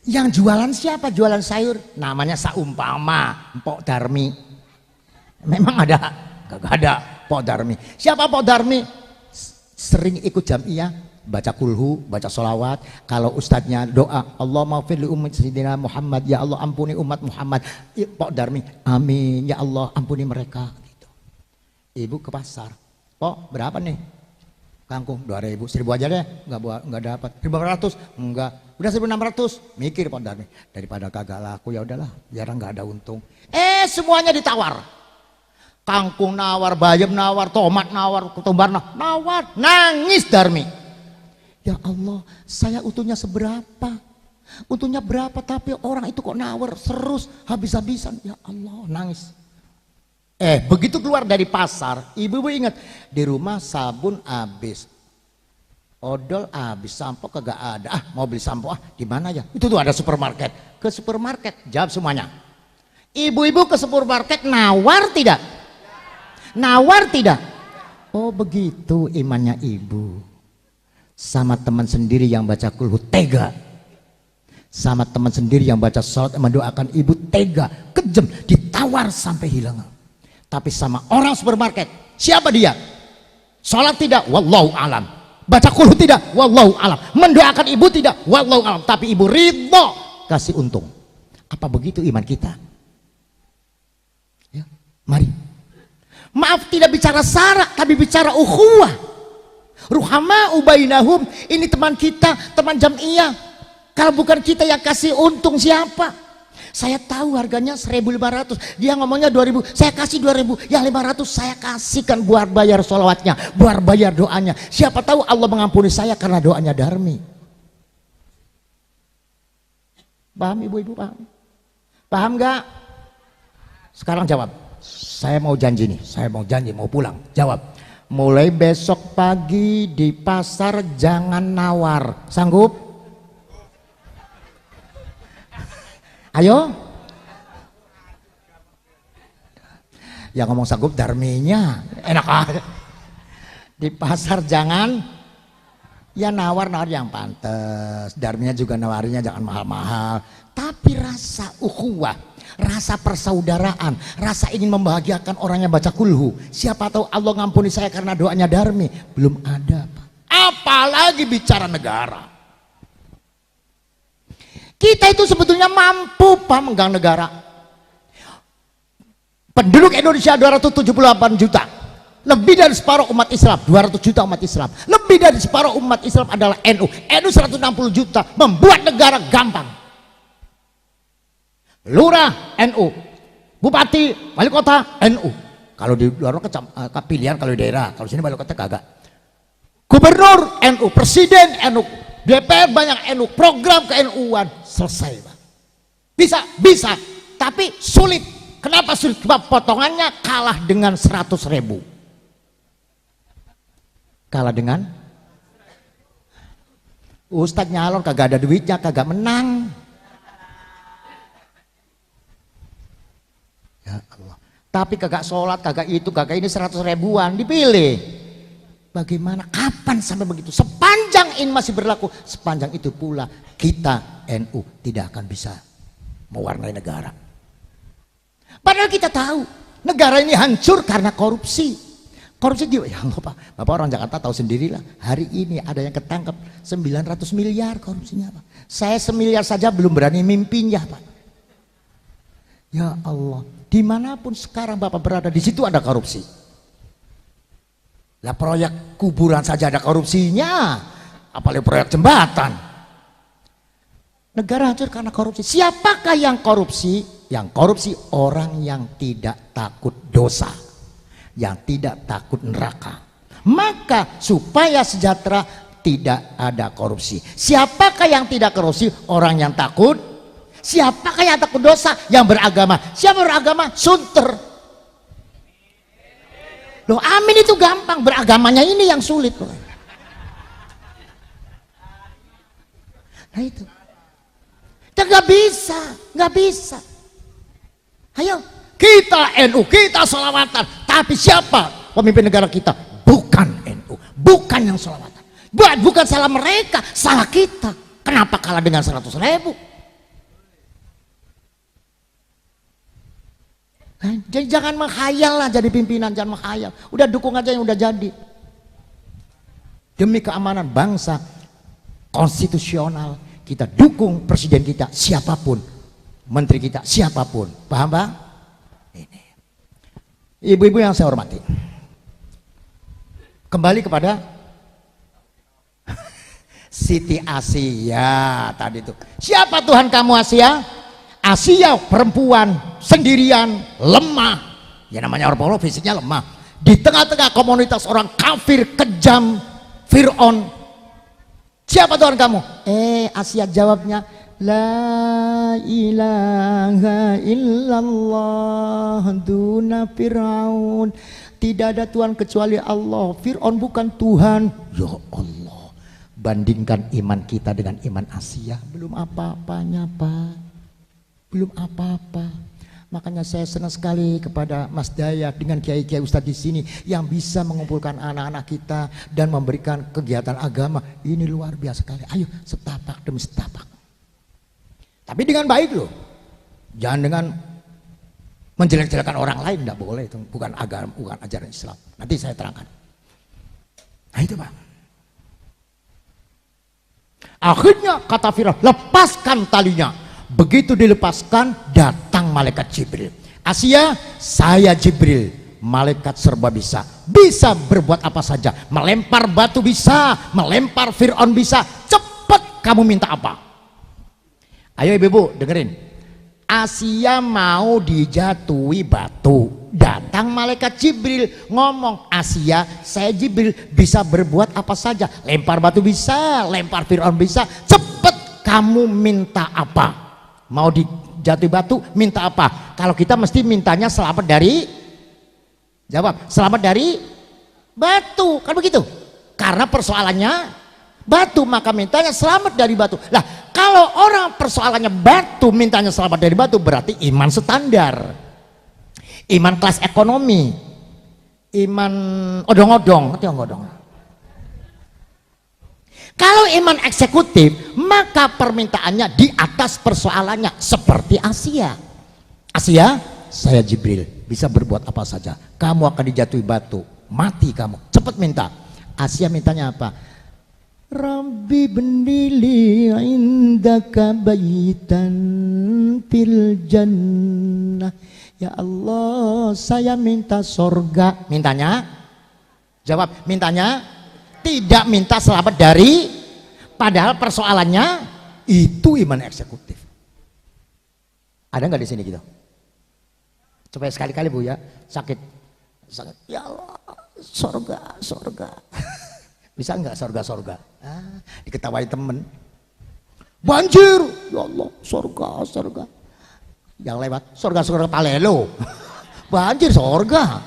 Yang jualan siapa? Jualan sayur. Namanya Saumpama, Mpok Darmi. Memang ada? Gak ada Pok Darmi. Siapa Pok Darmi? Sering ikut jamiah, baca kulhu, baca sholawat. Kalau ustadznya doa, Allah maafir li umat Sayyidina Muhammad, ya Allah ampuni umat Muhammad. Pok Darmi, amin ya Allah ampuni mereka. Gitu. Ibu ke pasar, Pok berapa nih? Kangkung 2.000, 1.000 aja deh, nggak dapat. 1.500, enggak. Udah 1.600, mikir Pok Darmi. Daripada kagak laku ya udahlah, biar nggak ada untung. Semuanya ditawar. Kangkung nawar, bayam nawar, tomat nawar, ketumbar nawar, nangis Darmi. Ya Allah, saya untungnya seberapa? Untungnya berapa tapi orang itu kok nawar terus habis-habisan. Ya Allah, nangis. Begitu keluar dari pasar, ibu-ibu ingat di rumah sabun habis, odol habis, sampo kagak ada. Mau beli sampo di mana ya? Itu tuh ada supermarket. Ke supermarket, jawab semuanya. Ibu-ibu ke supermarket nawar tidak? Nawar tidak? Oh begitu imannya ibu. Sama teman sendiri yang baca kulhu tega. Sama teman sendiri yang baca salat mendoakan ibu tega, kejam, ditawar sampai hilang. Tapi sama orang supermarket, siapa dia? Salat tidak? Wallahu alam. Baca kulhu tidak? Wallahu alam. Mendoakan ibu tidak? Wallahu alam. Tapi ibu ridho kasih untung. Apa begitu iman kita? Ya, mari. Maaf tidak bicara sara, tapi bicara ukhuwah. Ruhama ubainahum, ini teman kita, teman jamiah. Kalau bukan kita yang kasih untung siapa? Saya tahu harganya 1.500, dia ngomongnya 2.000, saya kasih 2.000, yang 500 saya kasihkan buat bayar sholawatnya, buat bayar doanya. Siapa tahu Allah mengampuni saya karena doanya Darmi. Paham ibu-ibu, paham? Paham gak? Sekarang jawab. Saya mau janji nih, saya mau janji mau pulang. Jawab. Mulai besok pagi di pasar jangan nawar. Sanggup? Ayo. Yang ngomong sanggup Darminya. Enak aja. Di pasar jangan ya nawar yang pantas. Darminya juga nawarinya jangan mahal-mahal. Tapi rasa ukhuwah, rasa persaudaraan, rasa ingin membahagiakan orang yang baca kulhu. Siapa tahu Allah ngampuni saya karena doanya Darmi. Belum ada Pak. Apalagi bicara negara. Kita itu sebetulnya mampu Pak megang negara. Penduduk Indonesia 278 juta. Lebih dari separuh umat Islam, 200 juta umat Islam. Lebih dari separuh umat Islam adalah NU. NU 160 juta, membuat negara gampang. Lurah NU, bupati, wali kota NU. Kalau di luar pilihan, kalau di daerah, kalau sini wali kota kagak. Gubernur NU, presiden NU, DPR banyak NU, program ke NU-an selesai Pak. Bisa, tapi sulit. Kenapa sulit? Sebab potongannya kalah dengan 100.000. Kalah dengan Ustadz nyalon kagak ada duitnya, kagak menang. Ya Allah. Tapi kagak sholat, kagak itu, kagak ini 100.000-an dipilih. Bagaimana? Kapan sampai begitu? Sepanjang ini masih berlaku, sepanjang itu pula kita NU tidak akan bisa mewarnai negara. Padahal kita tahu negara ini hancur karena korupsi. Korupsi juga, ya Allah Pak, Bapak orang Jakarta tahu sendirilah. Hari ini ada yang ketangkep 900 miliar korupsinya Pak. Saya 1 miliar saja belum berani mimpinya Pak. Ya Allah, dimanapun sekarang Bapak berada, di situ ada korupsi. Lah proyek kuburan saja ada korupsinya, apalagi proyek jembatan. Negara hancur karena korupsi. Siapakah yang korupsi? Yang korupsi orang yang tidak takut dosa, yang tidak takut neraka. Maka supaya sejahtera tidak ada korupsi. Siapakah yang tidak korupsi? Orang yang takut. Siapakah yang takut dosa? Yang beragama. Siapa beragama? Sunter. Loh, amin itu gampang, beragamanya ini yang sulit loh. Nah itu. Kita nggak bisa. Ayo, kita NU, kita sholawatan. Tapi siapa pemimpin negara kita? Bukan NU, bukan yang sholawatan. Bukan salah mereka, salah kita. Kenapa kalah dengan 100.000? Jadi jangan menghayal lah jadi pimpinan, jangan menghayal. Udah dukung aja yang udah jadi. Demi keamanan bangsa konstitusional, kita dukung presiden kita siapapun, menteri kita siapapun. Paham Bang? Ini. Ibu-ibu yang saya hormati. Kembali kepada Siti Asia tadi itu. Siapa Tuhan kamu Asia? Asia perempuan sendirian, lemah, ya namanya orang fisiknya lemah, di tengah-tengah komunitas orang kafir kejam, Fir'aun. Siapa Tuhan kamu? Asia jawabnya, la ilaha illallah duna Fir'aun. Tidak ada Tuhan kecuali Allah. Fir'aun bukan Tuhan. Ya Allah, bandingkan iman kita dengan iman Asia, belum apa-apanya Pak. Belum apa-apa. Makanya saya senang sekali kepada Mas Dayak dengan kiai-kiai ustadz di sini yang bisa mengumpulkan anak-anak kita dan memberikan kegiatan agama. Ini luar biasa sekali. Ayo setapak demi setapak. Tapi dengan baik loh. Jangan dengan menjelek-jelekan orang lain, tidak boleh. Itu bukan agama, bukan ajaran Islam. Nanti saya terangkan. Nah itu Pak. Akhirnya kata Fir'aun, lepaskan talinya. Begitu dilepaskan, datang malaikat Jibril. Asia, saya Jibril, malaikat serba bisa. Bisa berbuat apa saja. Melempar batu bisa, melempar Fir'aun bisa. Cepat kamu minta apa? Ayo ibu-ibu dengerin. Asia mau dijatuhi batu. Datang malaikat Jibril ngomong, Asia, saya Jibril, bisa berbuat apa saja. Lempar batu bisa, lempar Fir'aun bisa. Cepat kamu minta apa? Mau dijatuhi batu, minta apa? Kalau kita mesti mintanya selamat dari, jawab, selamat dari batu, kan begitu? Karena persoalannya batu, maka mintanya selamat dari batu. Lah, kalau orang persoalannya batu, mintanya selamat dari batu, berarti iman standar, iman kelas ekonomi, iman odong-odong, ngerti odong-odong? Kalau iman eksekutif, maka permintaannya di atas persoalannya, seperti Asia. Asia, saya Jibril, bisa berbuat apa saja. Kamu akan dijatuhi batu, mati kamu. Cepat minta. Asia mintanya apa? Rabbi bendili indaka baitan fil jannah. Ya Allah, saya minta sorga. Mintanya? Jawab, mintanya? Tidak minta selamat dari, padahal persoalannya itu iman eksekutif. Ada nggak di sini gitu? Coba sekali-kali Bu ya, sakit. Ya Allah, sorga. Bisa nggak sorga? Diketawain temen. Banjir, ya Allah, sorga. Yang lewat, sorga palelo. Banjir, sorga.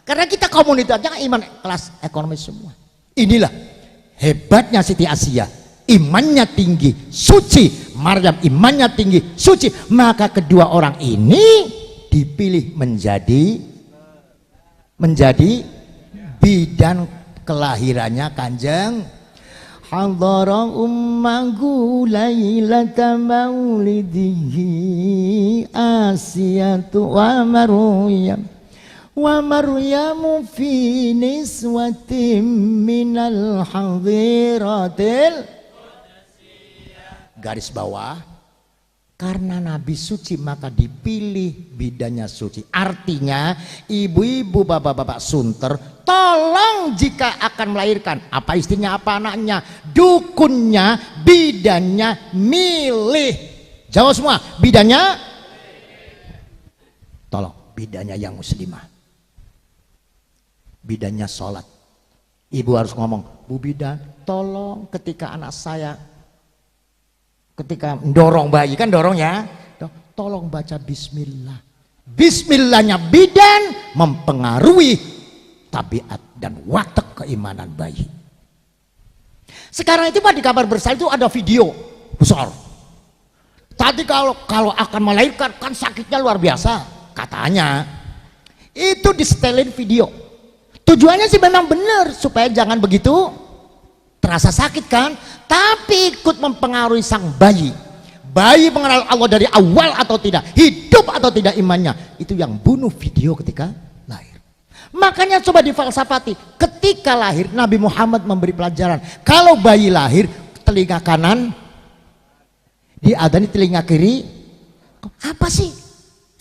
Karena kita komunitasnya iman kelas ekonomi semua. Inilah hebatnya Siti Asia, imannya tinggi, suci. Maryam imannya tinggi, suci. Maka kedua orang ini dipilih menjadi bidan kelahirannya Kanjeng. Hadara ummahu lailata maulidihi Asiyatu wa Maryamu fi niswatin minal hadiratil, garis bawah, Karena Nabi suci maka dipilih bidannya suci. Artinya ibu-ibu, bapak-bapak sunter, tolong jika akan melahirkan, apa istrinya apa anaknya, dukunnya, bidannya milih. Jawab semua, bidannya, tolong bidannya yang muslimah, bidannya sholat. Ibu harus ngomong, Bu bidan tolong ketika anak saya ketika dorong bayi, kan dorong ya, tolong baca bismillah. Bismillahnya bidan mempengaruhi tabiat dan watak keimanan bayi. Sekarang itu Pak di kabar bersal itu ada video besar. Tadi kalau akan melahirkan kan sakitnya luar biasa katanya. Itu disetelin video. Tujuannya sih memang benar supaya jangan begitu terasa sakit kan, tapi ikut mempengaruhi sang bayi. Bayi mengenal Allah dari awal atau tidak, hidup atau tidak imannya, itu yang bunuh video ketika lahir. Makanya coba difalsafati, ketika lahir Nabi Muhammad memberi pelajaran, kalau bayi lahir telinga kanan diadani, telinga kiri, apa sih?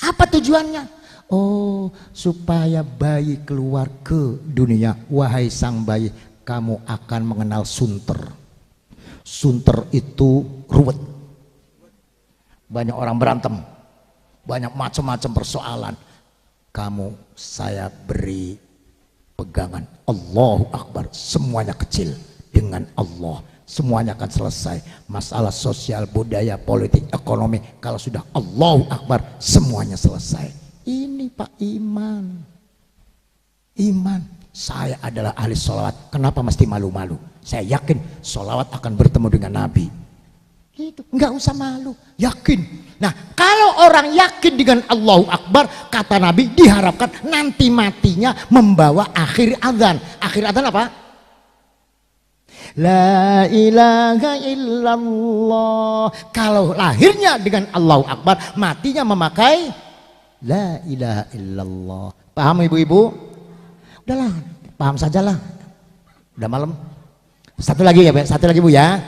Apa tujuannya? Oh, supaya bayi keluar ke dunia. Wahai sang bayi, kamu akan mengenal sunter. Sunter itu ruwet. Banyak orang berantem. Banyak macam-macam persoalan. Kamu saya beri pegangan. Allahu Akbar. Semuanya kecil dengan Allah. Semuanya akan selesai. Masalah sosial, budaya, politik, ekonomi. Kalau sudah Allahu Akbar, semuanya selesai. Ini Pak iman. Iman. Saya adalah ahli sholawat, kenapa mesti malu-malu? Saya yakin sholawat akan bertemu dengan Nabi. Gitu, nggak usah malu, yakin. Nah, kalau orang yakin dengan Allahu Akbar, kata Nabi, diharapkan nanti matinya membawa akhir adzan. Akhir adzan apa? La ilaha illallah. Kalau lahirnya dengan Allahu Akbar, matinya memakai La ilaha illallah. Paham ibu-ibu? Udahlah, paham sajalah. Udah malam. Satu lagi ya, satu lagi Bu ya.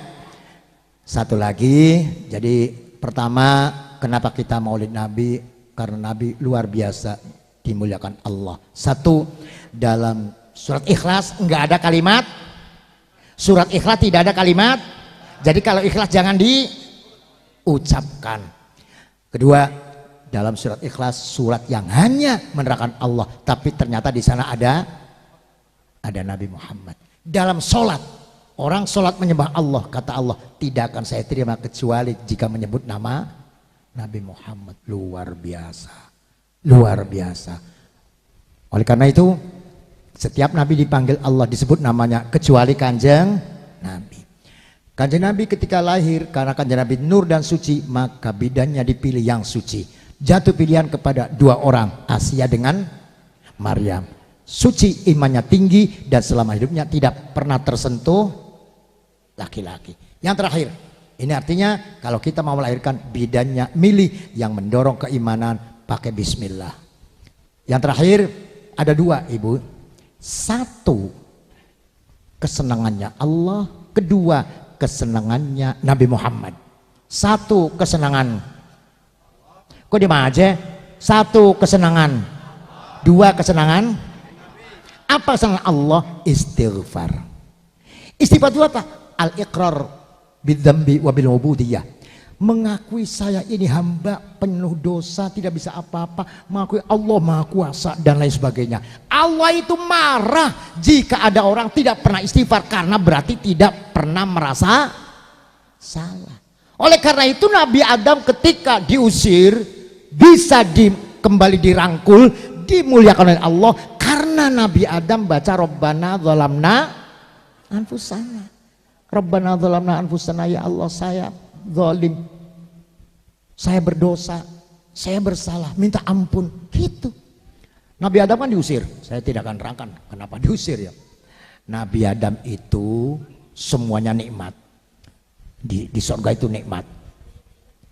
Satu lagi. Jadi pertama, kenapa kita maulid Nabi? Karena Nabi luar biasa dimuliakan Allah. Satu, dalam surat Ikhlas enggak ada kalimat. Surat Ikhlas tidak ada kalimat. Jadi kalau ikhlas jangan diucapkan. Kedua, dalam surat Ikhlas, surat yang hanya menerangkan Allah, tapi ternyata di sana ada Nabi Muhammad. Dalam sholat, orang sholat menyembah Allah, kata Allah, tidak akan saya terima kecuali jika menyebut nama Nabi Muhammad. Luar biasa, luar biasa. Oleh karena itu, setiap Nabi dipanggil Allah disebut namanya, kecuali Kanjeng Nabi. Kanjeng Nabi ketika lahir, karena Kanjeng Nabi nur dan suci, maka bidannya dipilih yang suci. Jatuh pilihan kepada dua orang, Asia dengan Maryam. Suci, imannya tinggi, dan selama hidupnya tidak pernah tersentuh laki-laki. Yang terakhir, ini artinya kalau kita mau melahirkan, bidannya milih yang mendorong keimanan, pakai bismillah. Yang terakhir ada dua ibu. Satu, kesenangannya Allah. Kedua, kesenangannya Nabi Muhammad. Satu, kesenangan. Kok dia aja? Satu, kesenangan. Dua, kesenangan. Apa kesenangan Allah? Istighfar. Istighfar itu apa? Al-iqrar bidzambi wa bil ubudiyah. Mengakui saya ini hamba penuh dosa, tidak bisa apa-apa. Mengakui Allah Maha Kuasa dan lain sebagainya. Allah itu marah jika ada orang tidak pernah istighfar, karena berarti tidak pernah merasa salah. Oleh karena itu Nabi Adam ketika diusir bisa kembali dirangkul, dimuliakan oleh Allah karena Nabi Adam baca Rabbana dzalamna anfusana. Rabbana dzalamna anfusana, ya Allah saya zalim, saya berdosa, saya bersalah, minta ampun. Gitu. Nabi Adam kan diusir. Saya tidak akan nerangkan kenapa diusir ya. Nabi Adam itu semuanya nikmat. Di surga itu nikmat.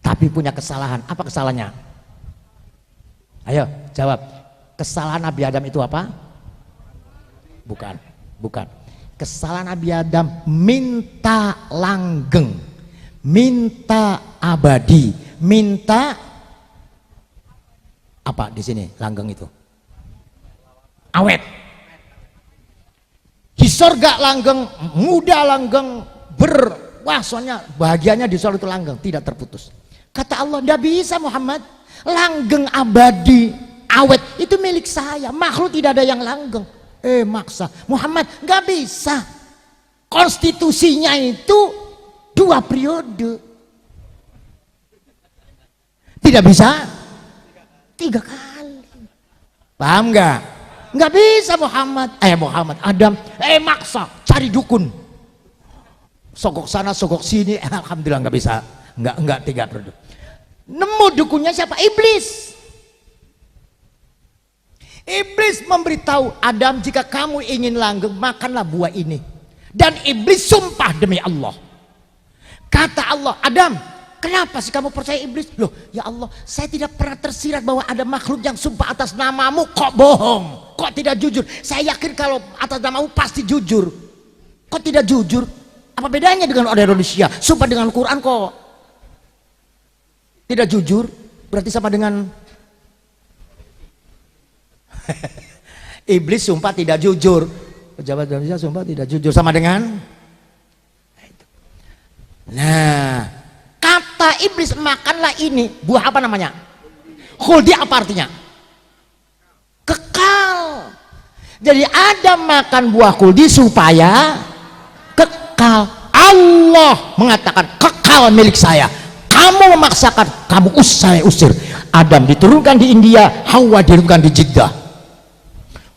Tapi punya kesalahan. Apa kesalahannya? Ayo jawab. Kesalahan Nabi Adam itu apa? Bukan. Kesalahan Nabi Adam minta langgeng, minta abadi, minta apa di sini langgeng itu? Awet. Di surga langgeng, muda langgeng, wah soalnya bahagianya di surga itu langgeng, tidak terputus. Kata Allah, tidak bisa Muhammad, langgeng abadi, awet itu milik saya, makhluk tidak ada yang langgeng. Maksa Muhammad, nggak bisa. Konstitusinya itu 2 periode, tidak bisa 3 kali. Paham nggak? Nggak bisa Muhammad, Adam, maksa cari dukun, sogok sana sogok sini, alhamdulillah nggak bisa, nggak 3 periode. Nemu dukunnya siapa? Iblis. Iblis memberitahu Adam, jika kamu ingin langgeng makanlah buah ini. Dan iblis sumpah demi Allah. Kata Allah, Adam, kenapa sih kamu percaya iblis? Loh ya Allah, saya tidak pernah tersirat bahwa ada makhluk yang sumpah atas namamu. Kok bohong? Kok tidak jujur? Saya yakin kalau atas namamu pasti jujur. Kok tidak jujur? Apa bedanya dengan orang Indonesia? Sumpah dengan Quran kok tidak jujur? Berarti sama dengan iblis sumpah tidak jujur. Pejabat Indonesia sumpah tidak jujur, sama dengan. Nah, kata iblis, makanlah ini buah apa namanya? Khuldi. Apa artinya? Kekal. Jadi Adam makan buah khuldi supaya kekal. Allah mengatakan kekal milik saya. Kamu memaksakan, saya usir. Adam diturunkan di India, Hawa diturunkan di Jeddah.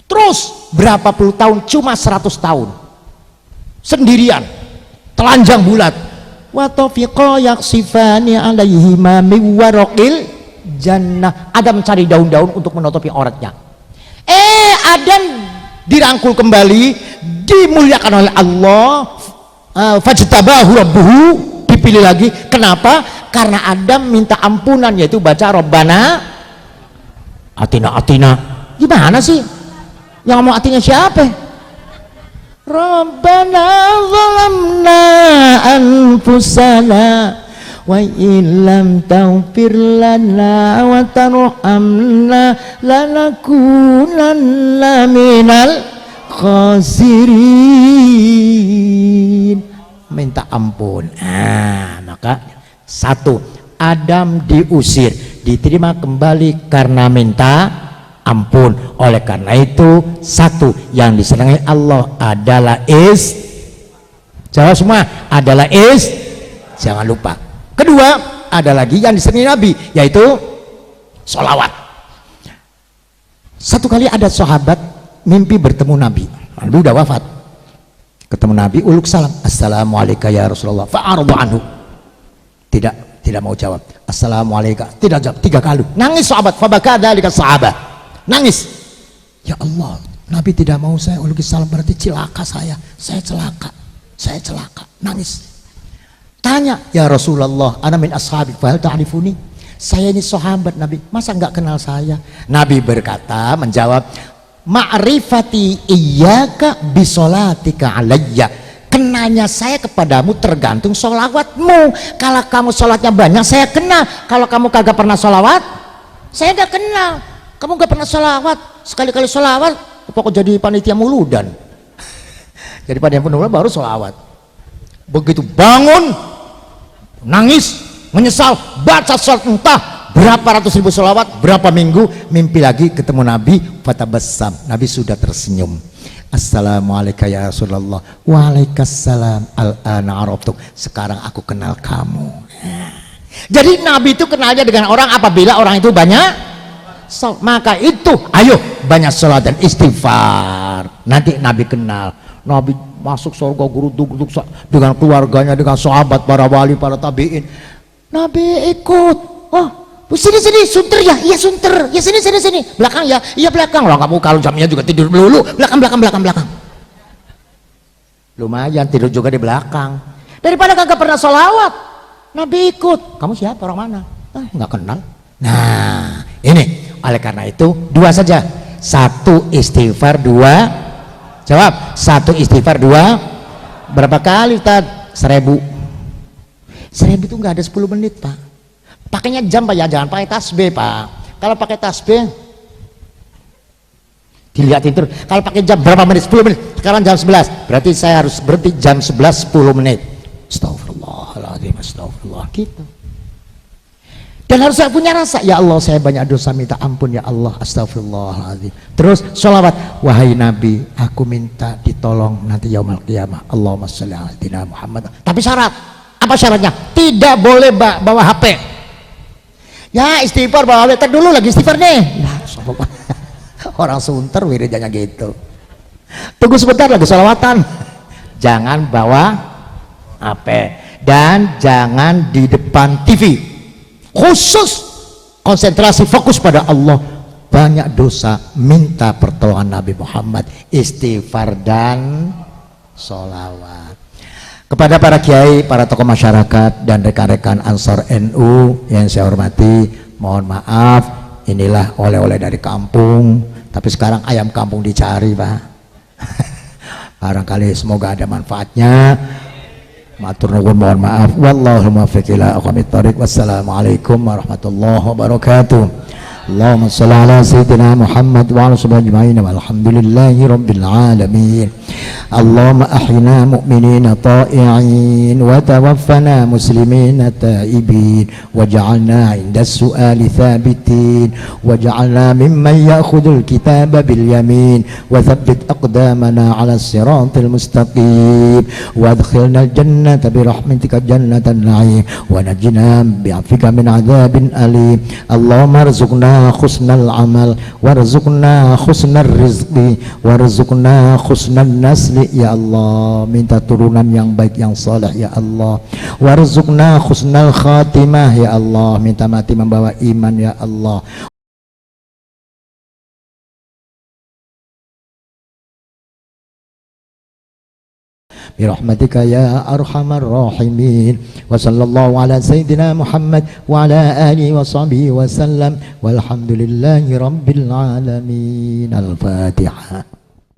Terus berapa puluh tahun? Cuma 100 tahun sendirian, telanjang bulat. Wa tafiqa yaksifani alaihima min waraqil jannah. Adam mencari daun-daun untuk menutupi auratnya. Adam dirangkul kembali, dimuliakan oleh Allah, fajtabahu rabbuhu, dipilih lagi. Kenapa? Karena Adam minta ampunan, yaitu baca Rabbana atina. Gimana sih? Yang mau artinya siapa? Rabbana zalamna anfusana wa illam taghfir lana wa tarhamna lanakunanna minal khasirin. Minta ampun. Maka 1, Adam diusir, diterima kembali karena minta ampun. Oleh karena itu, 1 yang disenangi Allah adalah jawab semua, adalah jangan lupa. Kedua, ada lagi yang disenangi Nabi, yaitu sholawat. Satu kali ada sahabat mimpi bertemu Nabi. Nabi udah wafat, ketemu Nabi, uluk salam, assalamualaikum ya Rasulullah, fa'aradu anhu. Tidak mau jawab. Assalamualaikum, tidak jawab 3 kali. Nangis sahabat, fabaka dzalika sahabat. Nangis. Ya Allah, Nabi tidak mau saya uluk salam, berarti celaka saya celaka. Nangis. Tanya, ya Rasulullah, ana min ashabik fa hal ta'rifuni? Saya ini sahabat Nabi, masa nggak kenal saya? Nabi berkata, menjawab, ma'rifati iyyaka bisolatika alayya. Kenalnya saya kepadamu tergantung sholawatmu. Kalau kamu sholatnya banyak, saya kenal. Kalau kamu kagak pernah sholawat, saya nggak kenal. Kamu nggak pernah sholawat, sekali-kali sholawat pokok jadi panitia muludan. Jadi panitia muludan baru sholawat. Begitu bangun, nangis, menyesal, baca sholat entah berapa ratus ribu sholawat, berapa minggu, mimpi lagi ketemu Nabi, fatabassam. Nabi sudah tersenyum. Assalamualaikum ya Rasulullah. Waalaikumsalam. Al-ana araftuk. Sekarang aku kenal kamu. Jadi Nabi itu kenalnya dengan orang apabila orang itu banyak sholat. Maka itu, ayo banyak sholat dan istighfar. Nanti Nabi kenal. Nabi masuk surga guruduk dengan keluarganya, dengan sahabat, para wali, para tabiin. Nabi ikut. Sini sunter ya, iya sunter ya, sini belakang ya, iya belakang. Lah kamu kalau jamnya juga tidur melulu belakang. Lumayan tidur juga di belakang daripada kagak pernah sholawat. Nabi ikut. Kamu siapa, orang mana? Nggak kenal. Nah ini, oleh karena itu 2 saja. 1 istighfar, 2 jawab. 1 istighfar, 2 berapa kali Ustaz? 1000 itu nggak ada 10 menit Pak. Pakainya jam Pak ya, jangan pakai tasbih Pak. Kalau pakai tasbih dilihatin terus. Kalau pakai jam berapa menit? 10 menit. Sekarang jam 11. Berarti saya harus berhenti jam 11 10 menit. Astagfirullahaladzim, astagfirullah gitu. Dan harus saya punya rasa, ya Allah saya banyak dosa, minta ampun ya Allah, astagfirullahaladzim. Terus sholawat, wahai Nabi aku minta ditolong nanti yaumul qiyamah, Allahumma sholli ala sayyidina Muhammad. Tapi syarat, apa syaratnya? Tidak boleh bawa HP. Ya istighfar bawa HP, dulu lagi istighfar nih. Nah, orang sunter wiridanya gitu. Tunggu sebentar lagi sholawatan. Jangan bawa HP dan jangan di depan TV. Khusus konsentrasi fokus pada Allah, banyak dosa, minta pertolongan Nabi Muhammad, istighfar dan sholawat. Kepada para kiai, para tokoh masyarakat dan rekan-rekan Ansor NU yang saya hormati, mohon maaf, inilah oleh-oleh dari kampung, tapi sekarang ayam kampung dicari Pak. Barangkali semoga ada manfaatnya. Matur nuwun, mohon maaf. Wallahu muwaffiq ila aqwamit thoriq. Wassalamualaikum warahmatullahi wabarakatuh. Allahumma shalli ala sayyidina Muhammad wa ala sahbihi ajma'in walhamdulillahi rabbil alamin. Allahumma ahyina mu'minina ta'i'in wa tawaffana muslimina ta'ibin waj'alna 'inda as-su'ali thabitin waj'alna mimman ya'khudhul kitaba bil yamin wa thabbit aqdamana 'ala as-siratil mustaqim wa adkhilna al-jannata bi rahmatika jannatan na'im wa najjina bi'afwika min 'adzabin alim. Allahumma arzuqna khusnal amal warzuqna khusnal rizqi warzuqna khusnal nasli ya Allah, minta turunan yang baik yang saleh ya Allah, warzuqna khusnal khatimah ya Allah, minta mati membawa iman ya Allah. Birahmatika ya arhamar rahimin. Wa sallallahu ala sayyidina Muhammad wa ala alihi wa sahbihi wa sallam walhamdulillahi rabbil alamin. Al-Fatihah.